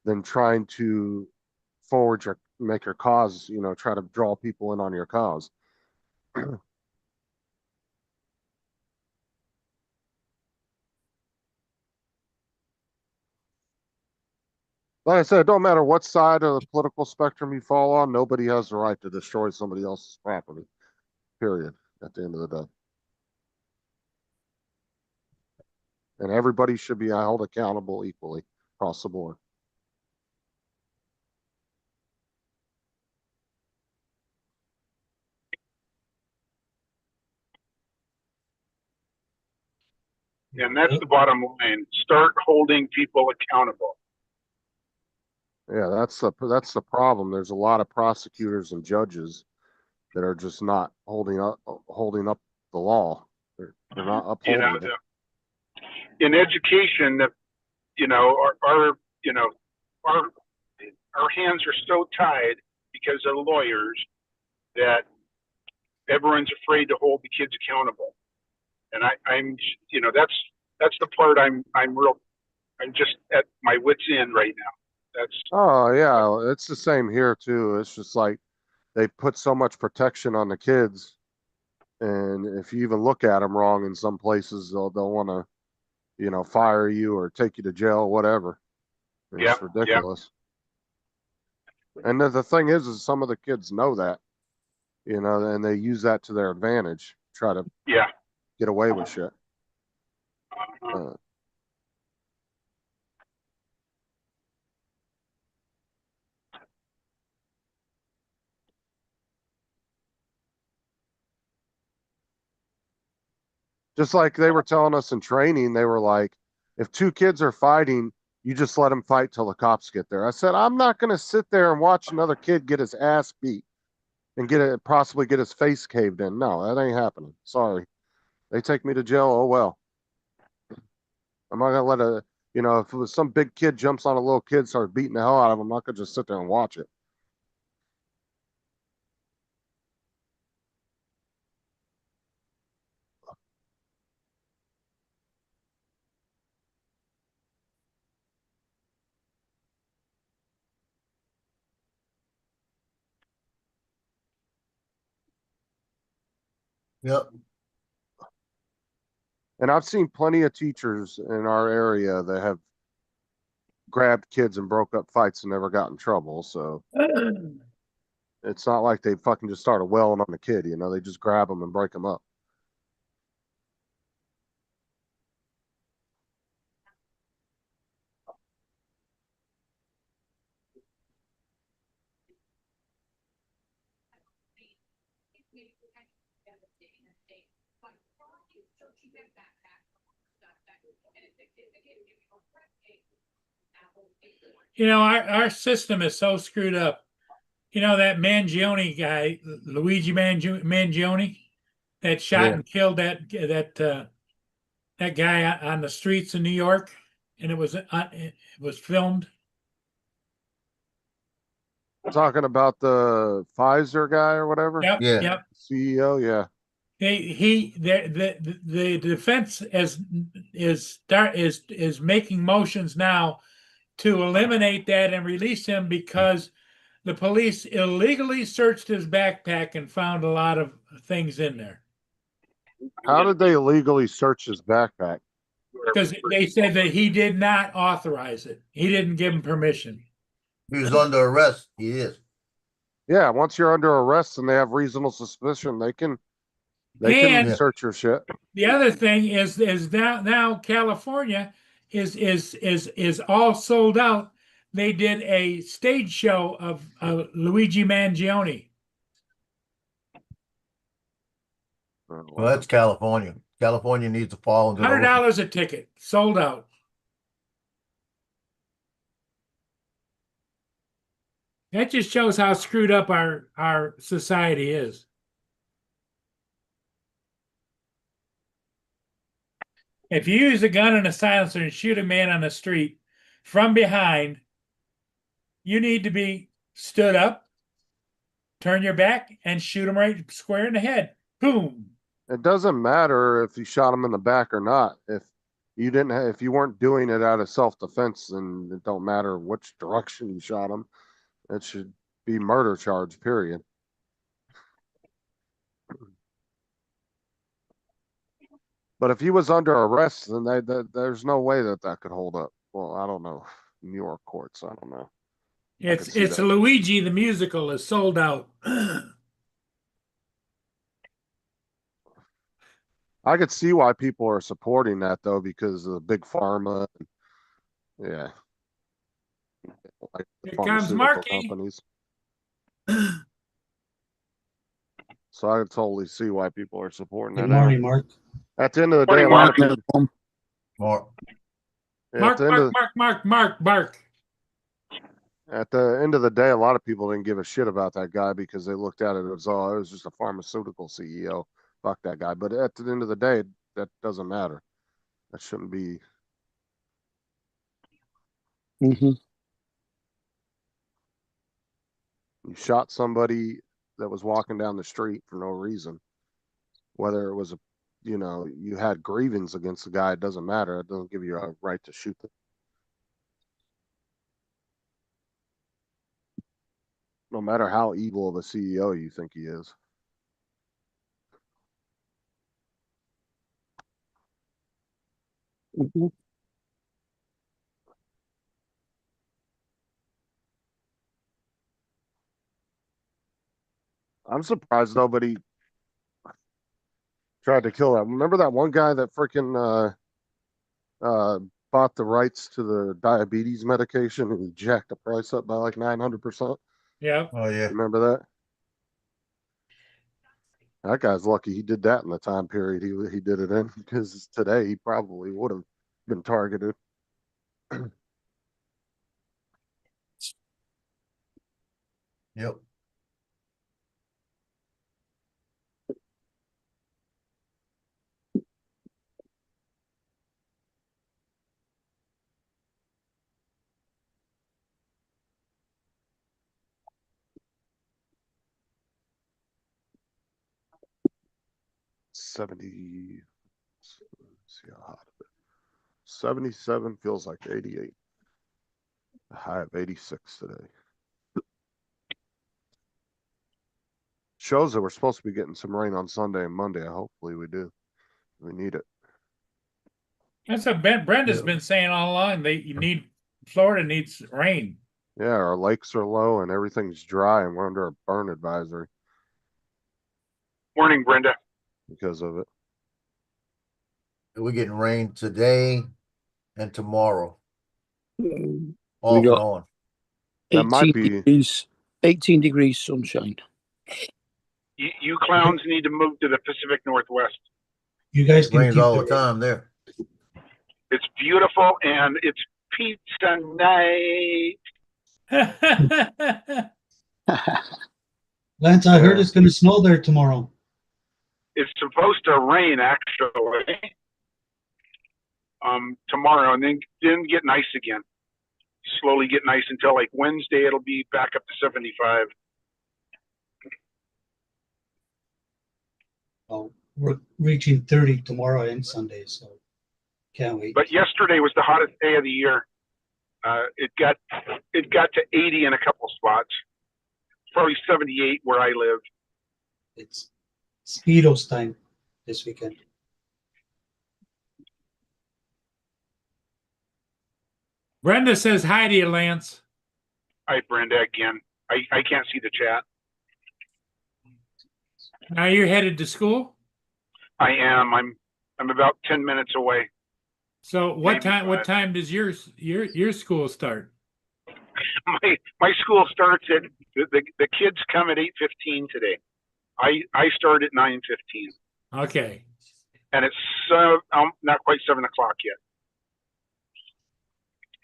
S2: than trying to make your cause, try to draw people in on your cause. Like I said, it don't matter what side of the political spectrum you fall on, nobody has the right to destroy somebody else's property, period, at the end of the day. And everybody should be held accountable equally across the board.
S6: and that's the bottom line. Start holding people accountable.
S2: Yeah, that's the problem. There's a lot of prosecutors and judges that are just not holding up the law. They're not upholding it.
S6: In education, that our hands are so tied because of lawyers that everyone's afraid to hold the kids accountable. And I'm that's the part I'm just at my wit's end right now.
S2: Oh yeah, it's the same here too. It's just like they put so much protection on the kids And if you even look at them wrong in some places, they'll want to, fire you or take you to jail, whatever. It's
S6: Yep, yep.
S2: ridiculous. And the thing is some of the kids know that, and they use that to their advantage, try to
S6: Yeah.
S2: get away with shit.
S6: Uh,
S2: Just like they were telling us in training, they were like, if two kids are fighting, you just let them fight till the cops get there. I said, I'm not going to sit there and watch another kid get his ass beat and possibly get his face caved in. No, that ain't happening. Sorry. They take me to jail. Oh, well. I'm not going to let if it was some big kid jumps on a little kid, starts beating the hell out of him, I'm not going to just sit there and watch it.
S3: Yep.
S2: And I've seen plenty of teachers in our area that have grabbed kids and broke up fights and never got in trouble. So it's not like they fucking just started wailing on the kid, they just grab them and break them up.
S1: Our system is so screwed up. That Mangione guy, Luigi Mangione, that shot
S3: Yeah.
S1: and killed that guy on the streets in New York, and it was filmed.
S2: Talking about the Pfizer guy or whatever.
S1: Yep,
S3: Yeah.
S1: yep.
S2: CEO, yeah.
S1: The defense is making motions now to eliminate that and release him because the police illegally searched his backpack and found a lot of things in there.
S2: How did they illegally search his backpack?
S1: Because they said that he did not authorize it. He didn't give him permission.
S3: He was under arrest. He is.
S2: Yeah, once you're under arrest and they have reasonable suspicion, they can
S1: And
S2: search your shit.
S1: the other thing is now California is all sold out. They did a stage show of Luigi Mangione.
S3: Well, that's California. California needs to fall into the
S1: $100 a ticket, sold out. That just shows how screwed up our society is. If you use a gun and a silencer and shoot a man on the street from behind, you need to be stood up, turn your back, and shoot him right square in the head. Boom.
S2: It doesn't matter if you shot him in the back or not. If you weren't doing it out of self-defense, then it don't matter which direction you shot him. It should be murder charge, period. But if he was under arrest, then there's no way that could hold up. Well, I don't know. New York courts, I don't know.
S1: It's Luigi the musical is sold out.
S2: I could see why people are supporting that though, because of the big pharma. Yeah. Like the
S1: Here comes
S2: pharmaceutical
S1: Marky.
S2: companies. So I could totally see why people are supporting
S4: Good
S2: that.
S4: morning, Mark.
S2: At the end of the day,
S6: Morning,
S2: a lot of
S6: Mark.
S2: people.
S3: Mark.
S1: Mark.
S2: At the end of the day, a lot of people didn't give a shit about that guy because they looked at it as, oh, it was just a pharmaceutical CEO. Fuck that guy. But at the end of the day, that doesn't matter. That shouldn't be.
S7: Mm-hmm.
S2: You shot somebody that was walking down the street for no reason. Whether it was you had grievance against the guy, it doesn't matter. It doesn't give you a right to shoot them. No matter how evil of a CEO you think he is.
S7: Mhm.
S2: I'm surprised nobody tried to kill that. Remember that one guy that freaking bought the rights to the diabetes medication and he jacked the price up by like 900%?
S1: Yeah.
S3: Oh yeah.
S2: Remember that? That guy's lucky he did that in the time period he did it in, because today he probably would have been targeted.
S3: Yep.
S2: Let's see how hot it is. 77 feels like 88. A high of 86 today. Shows that we're supposed to be getting some rain on Sunday and Monday. Hopefully we do. We need it.
S1: That's what Brenda's
S3: Yeah.
S1: been saying all along. Florida needs rain.
S2: Yeah, our lakes are low and everything's dry and we're under a burn advisory
S6: Morning, Brenda.
S2: because of it.
S3: We're getting rain today and tomorrow,
S7: We
S3: off and
S7: got
S3: on.
S2: That might
S7: 18
S2: be
S7: degrees, 18 degrees sunshine.
S6: You clowns need to move to the Pacific Northwest.
S4: You guys can
S3: Rains
S4: keep
S3: all the
S4: the
S3: time there.
S6: It's beautiful and it's pizza night.
S4: Lance, I heard
S2: Yeah.
S4: it's gonna snow there tomorrow.
S6: It's supposed to rain actually. Tomorrow and then get nice again. Slowly get nice until like Wednesday it'll be back up to 75.
S4: Oh, we're reaching 30 tomorrow and Sunday, so can't wait.
S6: But yesterday was the hottest day of the year. It got to 80 in a couple spots. Probably 78 where I live.
S4: It's Speedo's time this weekend.
S1: Brenda says hi to you, Lance.
S6: Hi, Brenda, again. I can't see the chat.
S1: Now you're headed to school.
S6: I am. I'm about 10 minutes away.
S1: So what
S6: Maybe
S1: time? What
S6: 5.
S1: time does your school start?
S6: My school starts at the kids come at 8:15 today. I start at 9:15,
S1: Okay.
S6: and it's not quite 7 o'clock yet.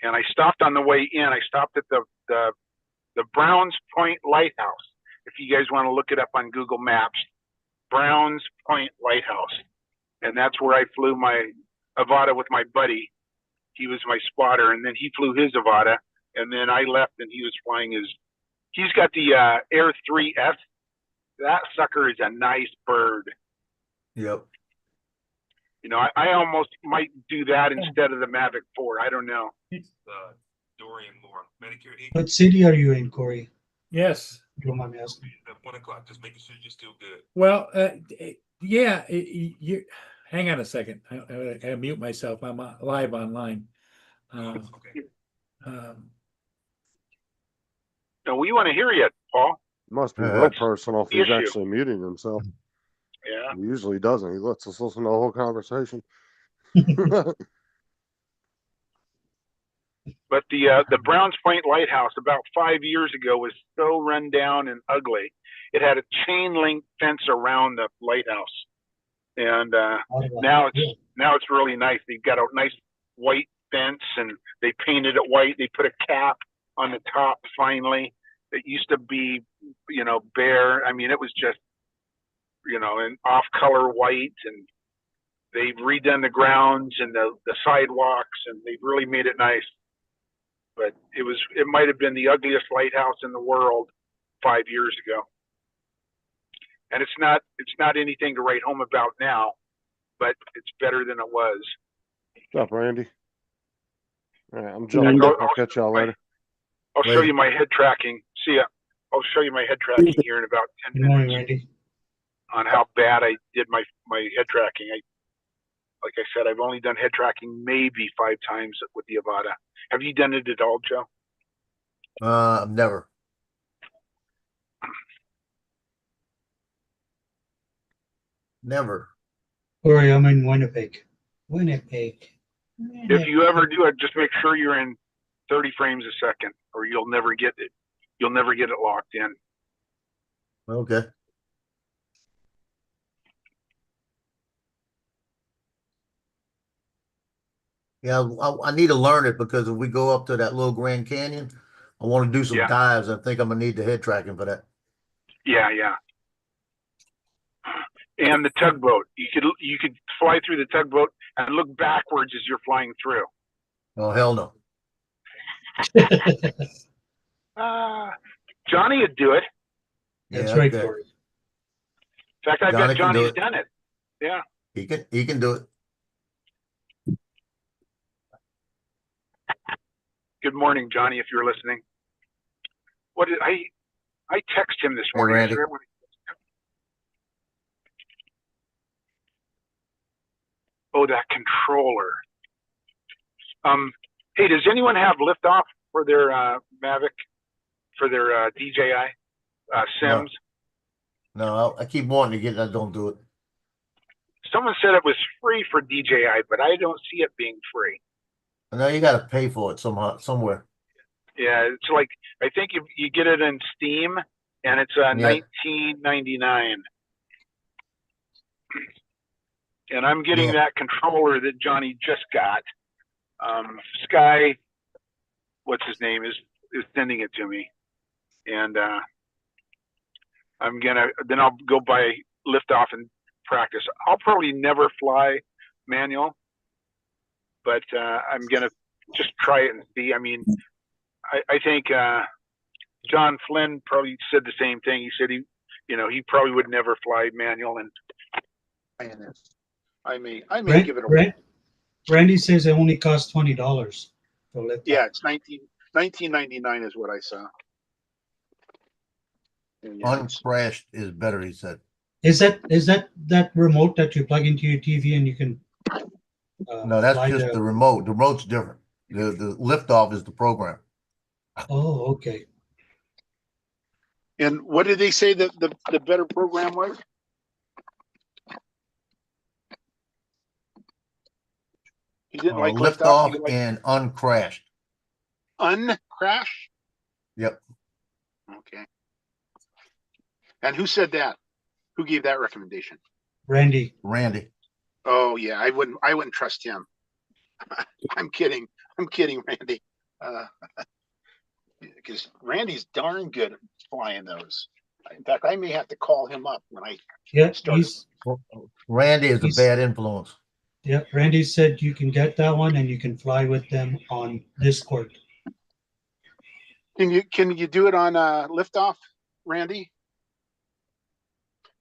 S6: And I stopped on the way in. I stopped at the Browns Point Lighthouse. If you guys want to look it up on Google Maps, Browns Point Lighthouse, and that's where I flew my Avata with my buddy. He was my spotter, and then he flew his Avata, and then I left, and he was flying his. He's got the Air 3S. That sucker is a nice bird.
S3: Yep.
S6: You know, I almost might do that instead of the Mavic 4. I don't know.
S8: Dorian Moore, Medicare 8
S4: What city are you in, Corey?
S1: Yes.
S4: You don't mind me asking.
S8: at 1 o'clock, just making sure you're still good.
S1: Well, yeah. You hang on a second. I mute myself. I'm live online.
S8: Okay.
S6: No, we want to hear you, Paul.
S2: Must be
S3: Yeah,
S2: real
S3: that's
S2: personal if
S6: the
S2: he's
S6: issue.
S2: actually muting himself.
S6: Yeah.
S2: He usually doesn't. He lets us listen to the whole conversation.
S6: But the Browns Point Lighthouse about 5 years ago was so run down and ugly. It had a chain link fence around the lighthouse, and now it's really nice. They've got a nice white fence, and they painted it white. They put a cap on the top finally. It used to be, bare. I mean, it was just, an off-color white, and they've redone the grounds and the sidewalks, and they've really made it nice. But it might have been the ugliest lighthouse in the world 5 years ago. And it's not anything to write home about now, but it's better than it was.
S2: What's up, Randy? All right, I'm jumping.
S6: I'll-
S2: I'll catch y'all later.
S6: I'll show
S3: Later.
S6: you my head tracking. See ya. I'll show you my head tracking here in about 10
S4: Good morning,
S6: minutes
S4: Randy.
S6: on how bad I did my head tracking. Like I said, I've only done head tracking maybe 5 times with the Avata. Have you done it at all, Joe?
S3: Never. Never.
S4: Corey, I'm in Winnipeg. Winnipeg.
S6: If you ever do it, just make sure you're in 30 frames a second, or you'll never get it. You'll never get it locked in.
S3: Okay. Yeah, I need to learn it because if we go up to that little Grand Canyon, I want to do some
S6: Yeah.
S3: dives. I think I'm gonna need the head tracking for that.
S6: Yeah, yeah. And the tugboat, you could fly through the tugboat and look backwards as you're flying through.
S3: Oh hell no.
S6: Johnny would do it.
S4: That's
S3: Yeah,
S4: right,
S3: okay.
S4: Corey.
S6: In fact, I
S3: Johnny
S6: bet
S3: can do
S6: Johnny's
S3: it.
S6: done it. Yeah.
S3: He can do it.
S6: Good morning, Johnny, if you're listening. What did I text him this
S3: Hey,
S6: morning?
S3: Randy.
S6: Oh, that controller. Hey, does anyone have liftoff for their Mavic, for their DJI Sims?
S3: No, I keep wanting to get it. I don't do it.
S6: Someone said it was free for DJI, but I don't see it being free.
S3: No, you got to pay for it somehow, somewhere.
S6: Yeah, it's like, I think if you get it in Steam, and it's $19.99. And I'm getting
S3: Yeah.
S6: that controller that Johnny just got. Sky, what's his name, is sending it to me, and then I'll go buy liftoff and practice. I'll probably never fly manual, but I'm gonna just try it and see. I mean, I think John Flynn probably said the same thing. He said he probably would never fly manual, and I may give it a whirl.
S4: Randy says it only costs $20 for liftoff.
S6: Yeah, it's $19.99 is what I saw. And yeah,
S3: Uncrashed is better, he said.
S4: Is that remote that you plug into your TV and you can?
S3: No, that's
S4: fly
S3: just the remote. The remote's different. The liftoff is the program.
S4: Oh, okay.
S6: And what did they say that the better program was? He didn't like
S3: Liftoff
S6: he liked
S3: and uncrashed.
S6: uncrash?
S3: Yep.
S6: Okay. And who said that? Who gave that recommendation?
S4: Randy.
S6: Oh yeah, I wouldn't trust him. I'm kidding, Randy. Because Randy's darn good at flying those. In fact, I may have to call him up when I start.
S3: Randy is a bad influence.
S4: Yeah, Randy said you can get that one and you can fly with them on Discord.
S6: Can you do it on liftoff, Randy?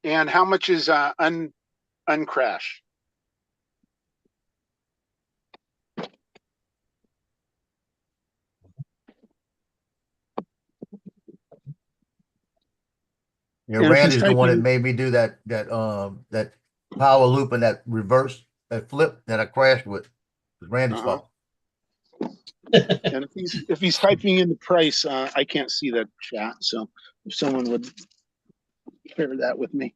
S6: And how much is uncrash?
S3: Yeah,
S6: And if
S3: Randy's
S6: he's
S3: the one that
S6: typing-
S3: made me do that power loop and that reverse, that flip that I crashed with. It was Randy's fault.
S6: And if he's typing in the price, I can't see that chat. So if someone would share that with me.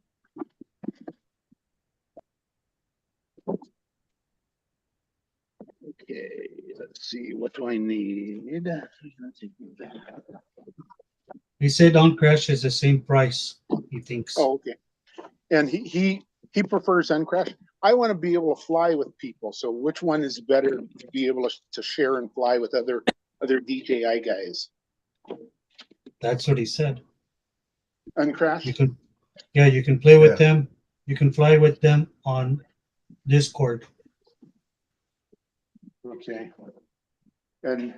S6: Okay, let's see. What do I need?
S4: He said Uncrash is the same price, he thinks.
S6: Oh, okay. And he prefers Uncrash. I want to be able to fly with people. So which one is better to be able to share and fly with other DJI guys?
S4: That's what he said.
S6: Uncrash?
S4: You can play with
S3: Yeah.
S4: them. You can fly with them on Discord.
S6: Okay. And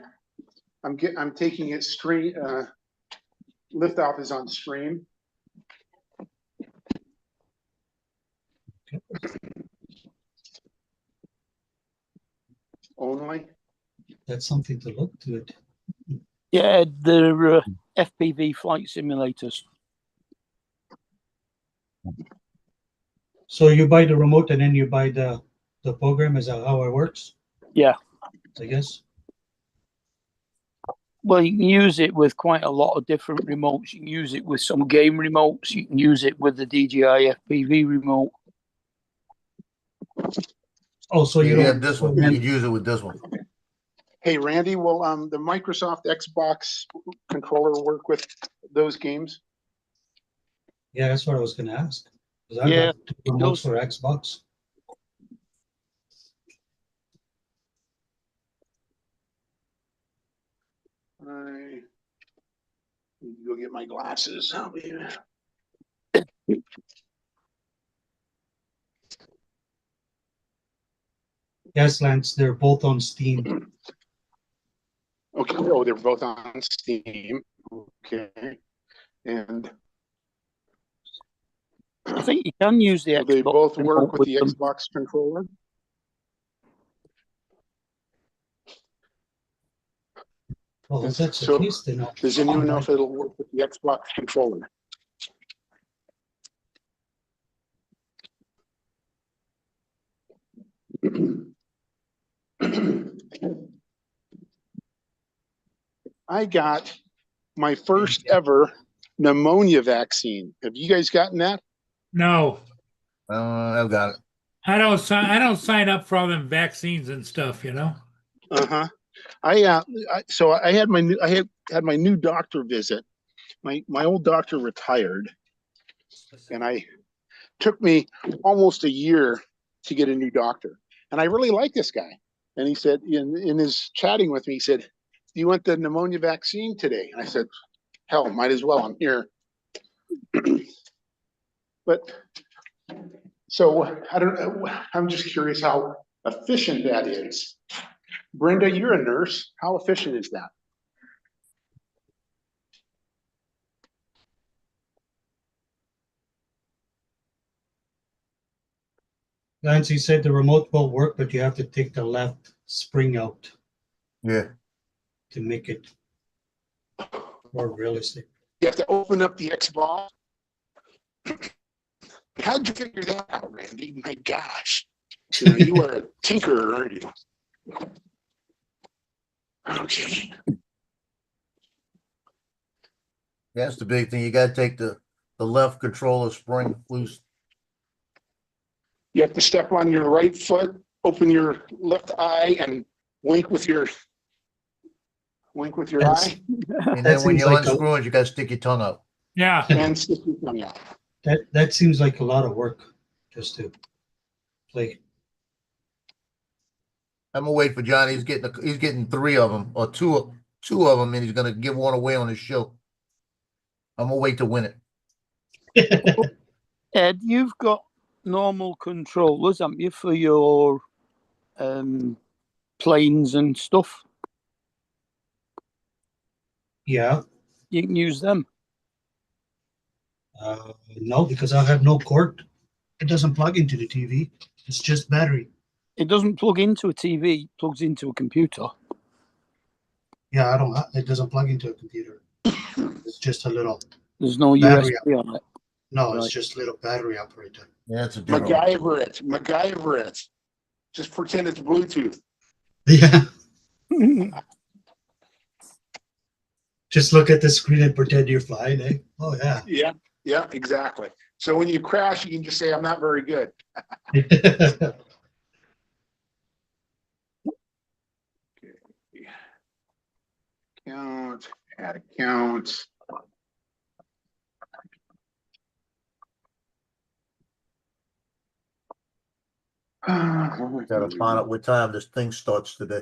S6: I'm taking it stream. Liftoff is on stream. Only.
S4: That's something to look to it.
S7: Yeah, the FPV flight simulators.
S4: So you buy the remote and then you buy the the program? Is that how it works?
S7: Yeah.
S4: I guess.
S7: Well, you can use it with quite a lot of different remotes. You can use it with some game remotes. You can use it with the DJI FPV remote.
S4: Oh, so you
S3: You
S4: don't
S3: have this one, you can use it with this one.
S5: Hey, Randy, will the Microsoft Xbox controller work with those games?
S4: Yeah, that's what I was gonna ask. 'Cause I
S7: Yeah,
S4: got two remotes
S7: does.
S4: for Xbox.
S5: I need to go get my glasses. I'll be
S4: Yes, Lance, they're both on Steam.
S5: okay. Oh, they're both on Steam. Okay. And
S7: I think you can use the
S5: will they
S7: Xbox
S5: both work
S7: remote
S5: with the
S7: them.
S5: Xbox controller?
S4: Well, if that's the
S5: So,
S4: case, then
S5: does anyone know if it'll work with the Xbox controller? I got my first ever pneumonia vaccine. Have you guys gotten that?
S1: No,
S3: I've got it.
S1: I don't sign up for all them vaccines and stuff, you know.
S5: Uh-huh. So I had my new doctor visit. My old doctor retired, and I took me almost a year to get a new doctor. And I really like this guy. And he said, in his chatting with me, he said, "Do you want the pneumonia vaccine today?" And I said, "Hell, might as well. I'm here." But so I don't know. I'm just curious how efficient that is. Brenda, you're a nurse. How efficient is that?
S4: Lance, you said the remote will work, but you have to take the left spring out
S3: Yeah.
S4: to make it more realistic.
S5: You have to open up the Xbox. How'd you figure that out, Randy? My gosh. You are a tinkerer, aren't you? Okay.
S3: That's the big thing. You gotta take the left controller spring loose.
S5: You have to step on your right foot, open your left eye, and wink with your
S4: That's-
S5: eye,
S3: And
S4: That
S3: then when
S4: seems
S3: you
S4: like a-
S3: unscrew it, you gotta stick your tongue out.
S1: Yeah,
S5: and stick your tongue out.
S4: That seems like a lot of work just to play.
S3: I'm gonna wait for Johnny. He's getting three of them or two of them, and he's gonna give one away on his show. I'm gonna wait to win it.
S7: Ed, you've got normal controllers, haven't you, for your planes and stuff?
S4: Yeah.
S7: You can use them.
S4: No, because I have no cord. It doesn't plug into the TV. It's just battery.
S7: It doesn't plug into a TV, it plugs into a computer.
S4: Yeah, I don't. It doesn't plug into a computer. It's just a little.
S7: There's no
S4: Battery
S7: USB on it.
S4: No,
S7: Right.
S4: it's just little battery operator.
S3: Yeah, it's a different.
S5: MacGyver it. Just pretend it's Bluetooth.
S4: Yeah. Just look at the screen and pretend you're flying. Eh? Oh yeah.
S5: Yeah, exactly. So when you crash, you can just say, "I'm not very good." Count, add account.
S3: Gotta find out what time this thing starts today.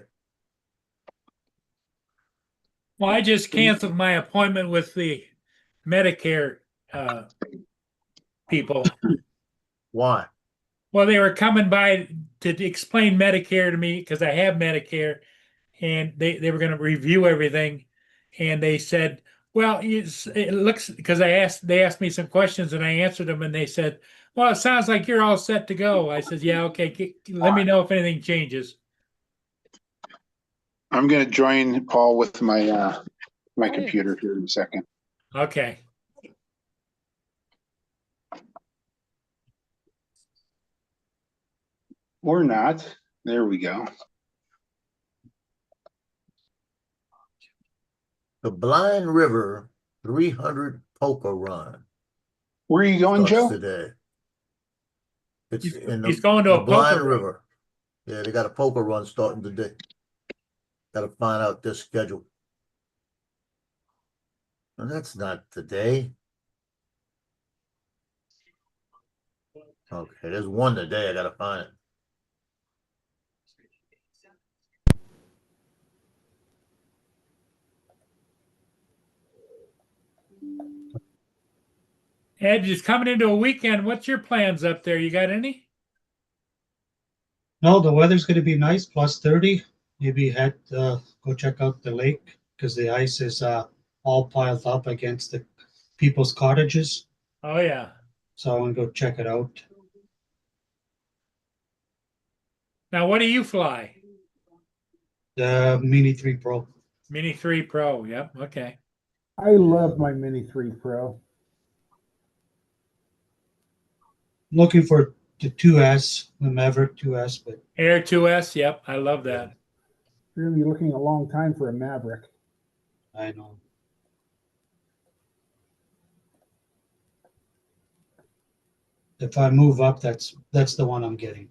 S1: well, I just canceled my appointment with the Medicare people.
S3: Why?
S1: Well, they were coming by to explain Medicare to me because I have Medicare, and they were going to review everything, and they said, "Well, it looks," because they asked me some questions and I answered them, and they said, "Well, it sounds like you're all set to go." I said, "Yeah, okay. Let me know if anything changes."
S5: I'm going to join Paul with my my computer here in a second.
S1: Okay.
S5: Or not. There we go.
S3: The Blind River 300 poker run
S5: Where are you going,
S3: starts
S5: Joe?
S3: today. It's
S1: He's-
S3: in
S1: he's going to
S3: the
S1: a poker
S3: Blind
S1: run.
S3: River. Yeah, they got a poker run starting today. Got to find out this schedule. And that's not today. Okay, there's one today. I got to find it.
S1: Ed, just coming into a weekend. What's your plans up there? You got any?
S4: No, the weather's going to be nice, plus 30. Maybe go check out the lake because the ice is all piled up against the people's cottages.
S1: Oh yeah.
S4: So I want to go check it out.
S1: Now, what do you fly?
S4: The Mini 3 Pro.
S1: Mini 3 Pro. Yep. Okay.
S9: I love my Mini 3 Pro.
S4: Looking for the 2S, the Maverick 2S, but
S1: Air 2S. Yep. I love that.
S9: You're gonna be looking a long time for a Maverick.
S4: I know. If I move up, that's the one I'm getting.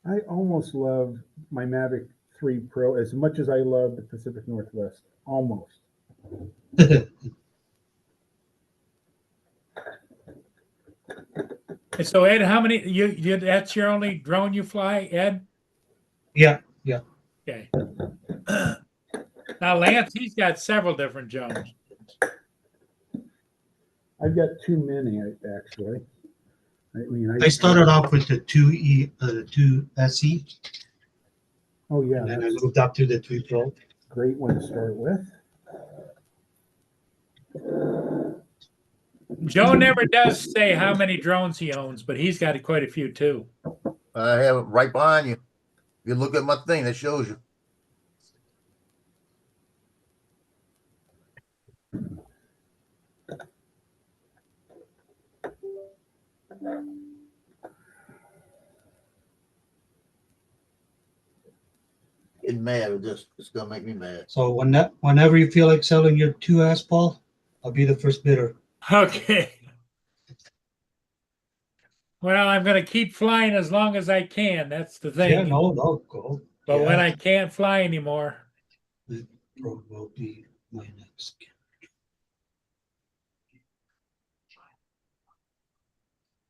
S9: I almost love my Mavic 3 Pro as much as I love the Pacific Northwest. Almost.
S1: And so, Ed, how many you that's your only drone you fly, Ed?
S4: Yeah.
S1: Okay. Now, Lance, he's got several different drones.
S9: I've got too many actually. I mean,
S4: I started off with the 2E, 2SE,
S9: Oh yeah,
S4: and then I
S9: that's
S4: moved up to the 3 Pro.
S9: a great one to start with.
S1: Joe never does say how many drones he owns, but he's got quite a few too.
S3: I have it right behind you. If you look at my thing, that shows you. Getting mad with this. It's gonna make me mad.
S4: So whenever you feel like selling your 2S, Paul, I'll be the first bidder.
S1: Okay. Well, I'm going to keep flying as long as I can. That's the thing.
S4: Yeah, no, go.
S1: But when
S4: Yeah.
S1: I can't fly anymore,
S4: The Pro will be my next.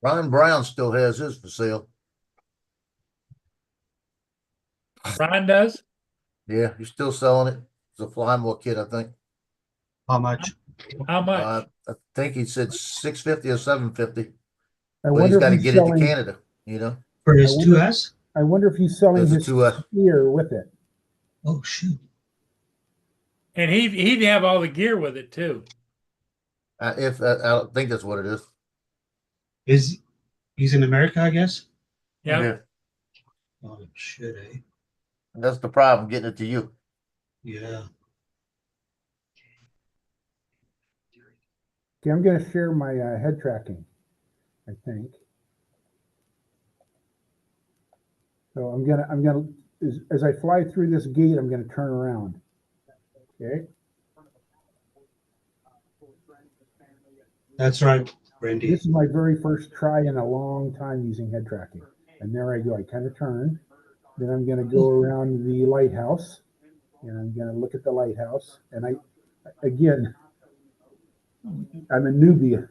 S3: Ron Brown still has his for sale.
S1: Ron does.
S3: Yeah, he's still selling it. It's a Flymore kit, I think.
S4: How much?
S1: How much?
S3: I think he said 650 or 750.
S9: I
S3: But he's
S9: wonder
S3: got to
S9: if he's
S3: get it to
S9: selling.
S3: Canada, you know.
S4: For his
S9: I wonder-
S4: 2S?
S9: I wonder if he's selling
S3: There's a
S9: his
S3: 2S.
S9: spear with it.
S4: Oh, shoot.
S1: And he'd have all the gear with it too.
S3: I don't think that's what it is.
S4: He's in America, I guess?
S1: Yeah.
S4: Oh, shit, eh?
S3: That's the problem, getting it to you.
S4: Yeah.
S9: Okay, I'm gonna share my head tracking, I think. So I'm gonna as I fly through this gate, I'm gonna turn around. Okay.
S4: That's right, Randy.
S9: This is my very first try in a long time using head tracking. And there I go. I kind of turn. Then I'm going to go around the lighthouse and I'm going to look at the lighthouse. And I'm a newbie.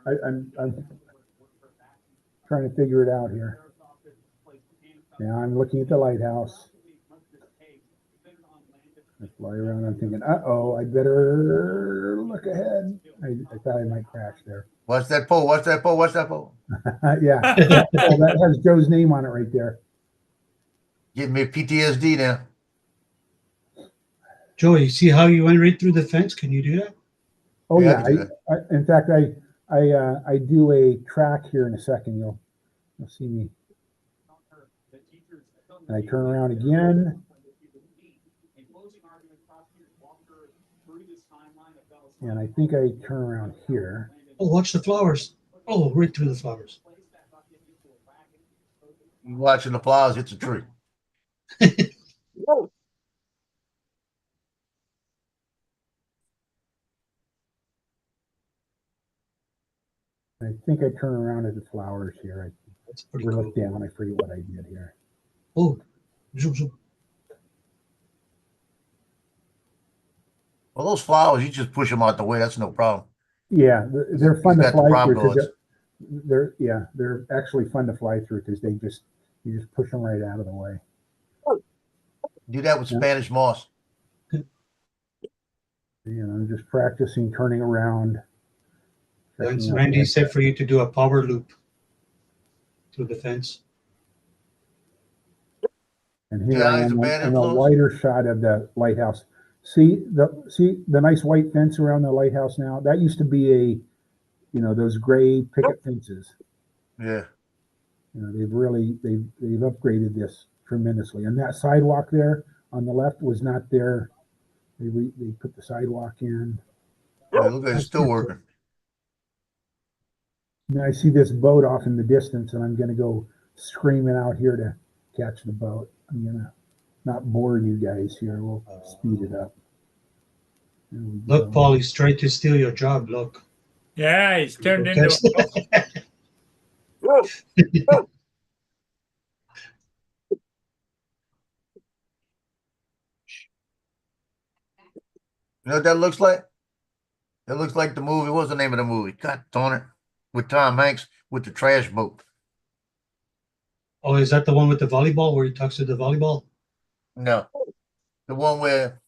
S9: I'm trying to figure it out here. Now I'm looking at the lighthouse. I fly around. I'm thinking, uh-oh, I better look ahead. I thought I might crash there.
S3: Watch that pole, watch that pole, watch that pole.
S9: Yeah. Oh, that has Joe's name on it right there.
S3: Giving me PTSD now.
S4: Joey, see how you went right through the fence? Can you do that?
S9: Oh
S3: Yeah, I
S9: yeah.
S3: can do
S9: In fact, I do a track here in a second. You'll see me. And I turn around again. And I think I turn around here.
S4: Oh, watch the flowers. Oh, right through the flowers.
S3: You watching the flowers hit the tree.
S9: I think I turn around at the flowers here.
S4: That's
S9: I
S4: pretty cool.
S9: look down. I forget what I did here.
S4: Oh, zoom, zoom.
S3: Well, those flowers, you just push them out the way. That's no problem.
S9: Yeah, they're fun
S3: You
S9: to
S3: got the
S9: fly
S3: prom
S9: through. 'Cause
S3: guards.
S9: they're actually fun to fly through because you just push them right out of the way.
S3: Do that with
S9: Yeah.
S3: Spanish moss.
S9: I'm just practicing turning around. checking out
S4: Randy
S9: the-
S4: said for you to do a power loop through the fence.
S9: And here
S3: Yeah,
S9: I
S3: he's a
S9: am
S3: bad
S9: on a
S3: influence.
S9: wider shot of the lighthouse. See the nice white fence around the lighthouse now? That used to be those gray picket fences.
S3: Yeah.
S9: They've upgraded this tremendously. And that sidewalk there on the left was not there. They put the sidewalk in.
S3: Yeah, look like it's still working.
S9: And I see this boat off in the distance, and I'm going to go screaming out here to catch the boat. I'm going to not bore you guys here. We'll speed it up. There we
S4: Look,
S9: go.
S4: Paul, he's trying to steal your job. Look.
S1: Yeah, he's turned
S4: Okay.
S1: into.
S3: You know what that looks like? It looks like the movie. What's the name of the movie? God darn it. With Tom Hanks with the trash boat.
S4: Oh, is that the one with the volleyball where he talks to the volleyball?
S3: No. The one where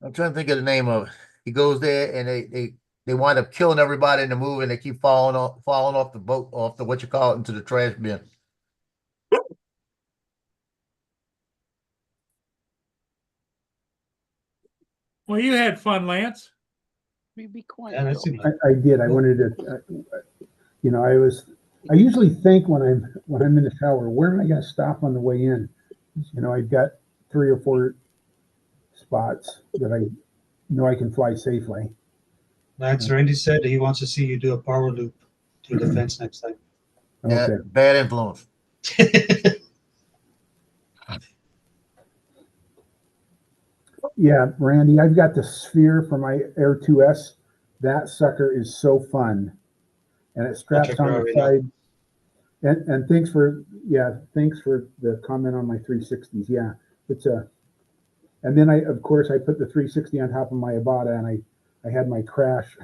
S3: I'm trying to think of the name of it. He goes there and they wind up killing everybody in the movie and they keep falling off the boat, off the into the trash bin.
S1: Well, you had fun, Lance.
S7: Be quiet.
S4: Yeah, that
S7: though.
S4: seemed like
S9: I did. I wanted to. I usually think when I'm in the shower, where am I going to stop on the way in? I've got 3 or 4 spots that I know I can fly safely.
S4: Lance Randy said he wants to see you do a power loop through the fence next time.
S3: Yeah,
S9: Okay.
S3: bad influence.
S9: Yeah, Randy, I've got the sphere for my Air 2S. That sucker is so fun, and it straps
S4: check it
S9: on
S4: out
S9: the
S4: right
S9: side. And thanks for the comment on my 360s. Yeah, it's a. And then I put the 360 on top of my Avata, and I had my crash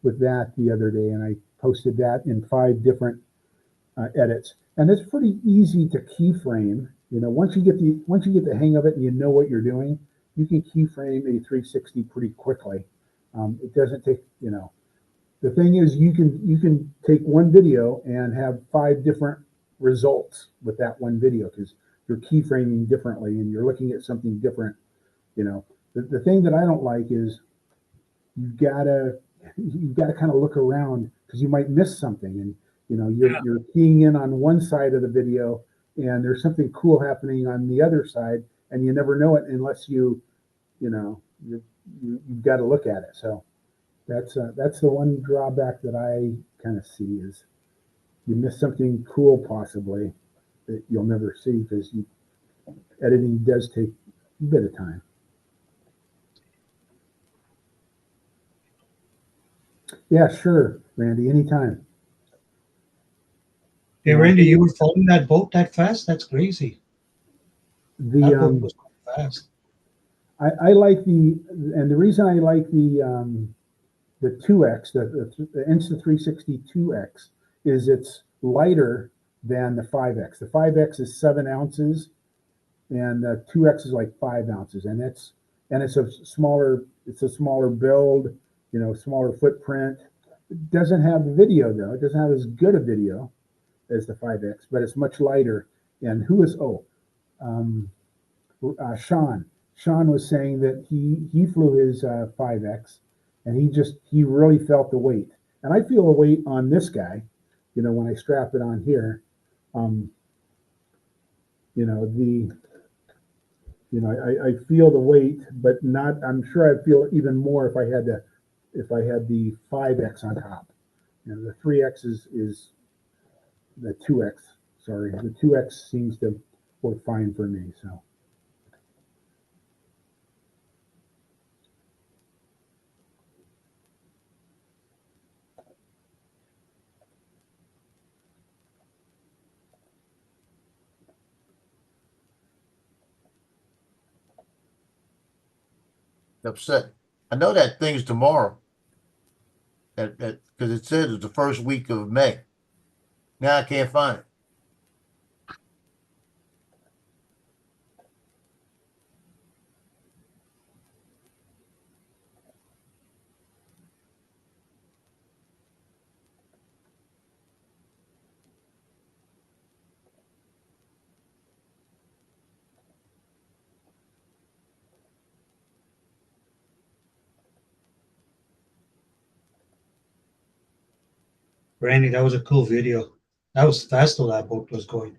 S9: with that the other day, and I posted that in 5 different edits. And it's pretty easy to keyframe. Once you get the hang of it and you know what you're doing, you can keyframe a 360 pretty quickly. It doesn't take. The thing is, you can take one video and have 5 different results with that one video because you're keyframing differently and you're looking at something different. The thing that I don't like is you've got to kind of look around because you might miss something, and you're keying in on one side of the video and there's something cool happening on the other side, and you never know it unless you've got to look at it. So that's the one drawback that I kind of see is you miss something cool possibly that you'll never see because editing does take a bit of time. Yeah, sure, Randy, anytime.
S4: Hey, Randy, you were following that boat that fast? That's crazy. That boat was quite fast.
S9: I like and the reason I like the 2X, the Insta360 2X, is it's lighter than the 5X. The 5X is 7 ounces, and the 2X is like 5 ounces, and it's a smaller build, smaller footprint. It doesn't have the video though. It doesn't have as good a video as the 5X, but it's much lighter. And Sean was saying that he flew his 5X, and he really felt the weight. And I feel the weight on this guy, when I strap it on here. I feel the weight, but not. I'm sure I'd feel even more if I had the 5X on top. The 3X is the 2X Sorry, the 2X seems to work fine for me. So
S3: Upset. I know that thing's tomorrow. That because it says it's the first week of May. Now I can't find it.
S4: Randy, that was a cool video. That was fast though that boat was going.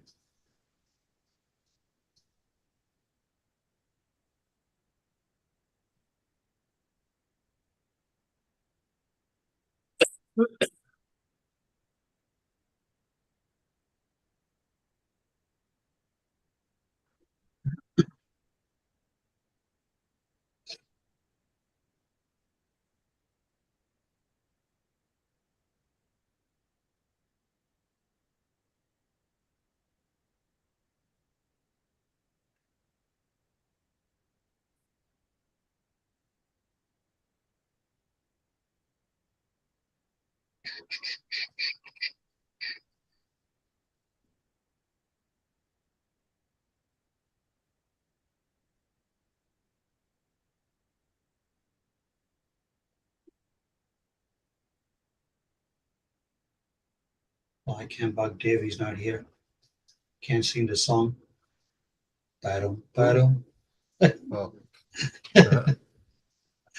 S4: Oh, I can't bug Dave. He's not here. Can't sing the song. Ba-dum, ba-dum.
S3: Oh.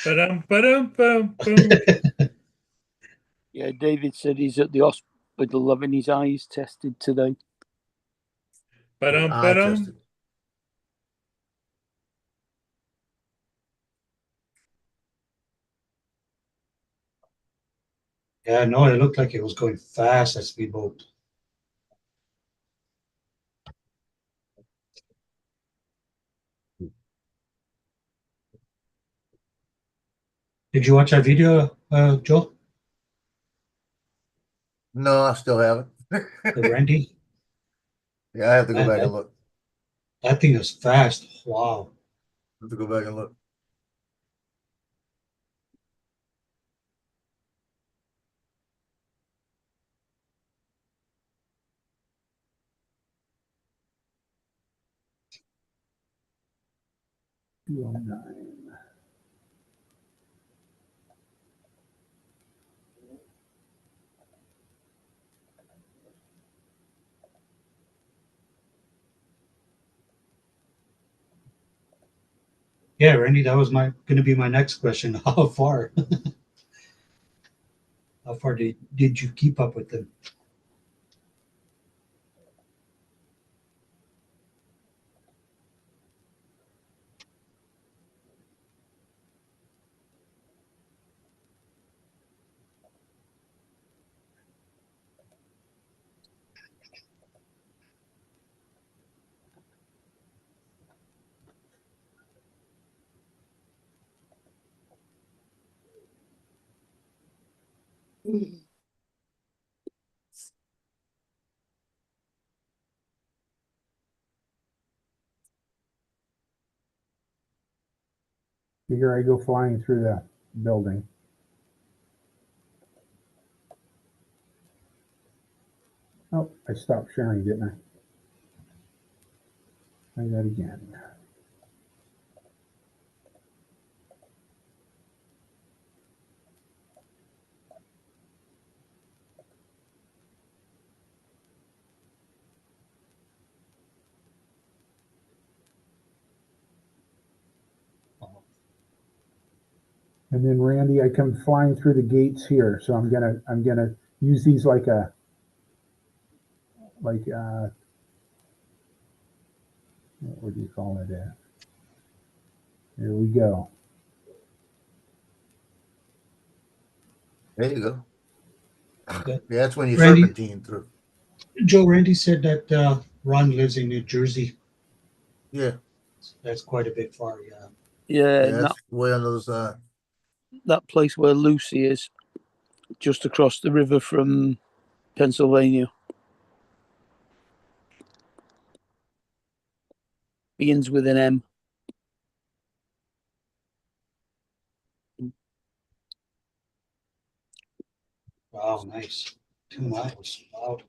S1: Ba-dum.
S7: Yeah, David said he's at the hospital having his eyes tested today.
S3: Eye tested.
S4: Yeah, no, it looked like it was going fast, that speedboat. Did you watch that video, Joe?
S3: No, I still haven't.
S4: The Randy?
S3: Yeah, I have to go
S4: Man,
S3: back and look.
S4: That thing is fast. Wow.
S3: I have to go back and look.
S4: Yeah, Randy, that was gonna be my next question. How far? How far did you keep up with them?
S9: here I go flying through the building. Oh, I stopped sharing, didn't I? Try that again. And then Randy, I come flying through the gates here, so I'm gonna use these like what do you call it? Here we go.
S3: There you go.
S4: Okay.
S3: Yeah, that's when you
S4: Randy?
S3: serpentine through.
S4: Joe, Randy said that Ron lives in New Jersey.
S3: Yeah,
S4: That's quite a bit far, yeah.
S7: Yeah, and
S3: that's way on the other side.
S7: that place where Lucy is, just across the river from Pennsylvania. Begins with an M.
S4: Wow, nice. 2 miles. Wow.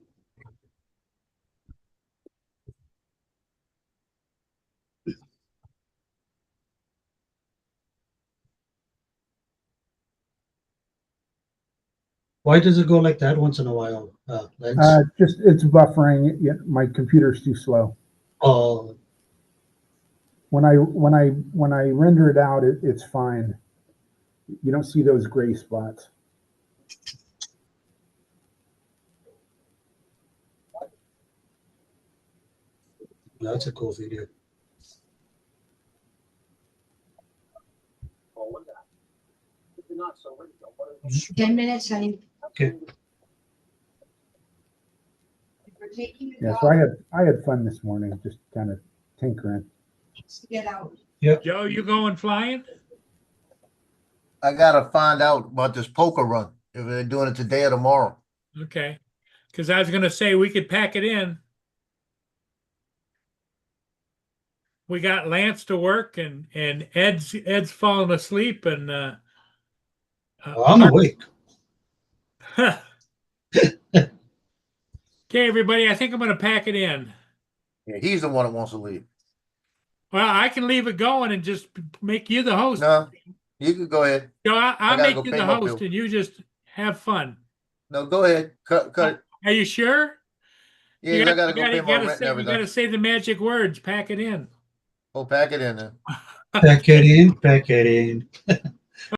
S4: Why does it go like that once in a while, Lance?
S9: Just it's buffering. My computer's too slow.
S4: Oh,
S9: When I render it out, it's fine. You don't see those gray spots.
S4: that's a cool video.
S10: It's 10 minutes, honey.
S4: Okay.
S10: We're taking the
S9: Yeah,
S10: dog
S9: so I had fun this morning, just kind of tinkering.
S10: to get out.
S1: Joe, you going flying?
S3: I gotta find out about this poker run, if they're doing it today or tomorrow.
S1: Okay. Because I was going to say we could pack it in. We got Lance to work and Ed's falling asleep and
S4: I'm awake.
S1: Okay, everybody, I think I'm going to pack it in.
S3: Yeah, he's the one that wants to leave.
S1: Well, I can leave it going and just make you the host.
S3: No, you can go ahead.
S1: Joe, I'll
S3: gotta
S1: make
S3: go
S1: you
S3: pay
S1: the
S3: my
S1: host
S3: bill.
S1: and you just have fun.
S3: No, go ahead. Cut it.
S1: Are you sure?
S3: Yeah, 'cause I gotta go pay my rent and
S1: you got
S3: everything.
S1: to say the magic words. Pack it in.
S3: Oh, pack it in then.
S4: Pack it in, pack it in.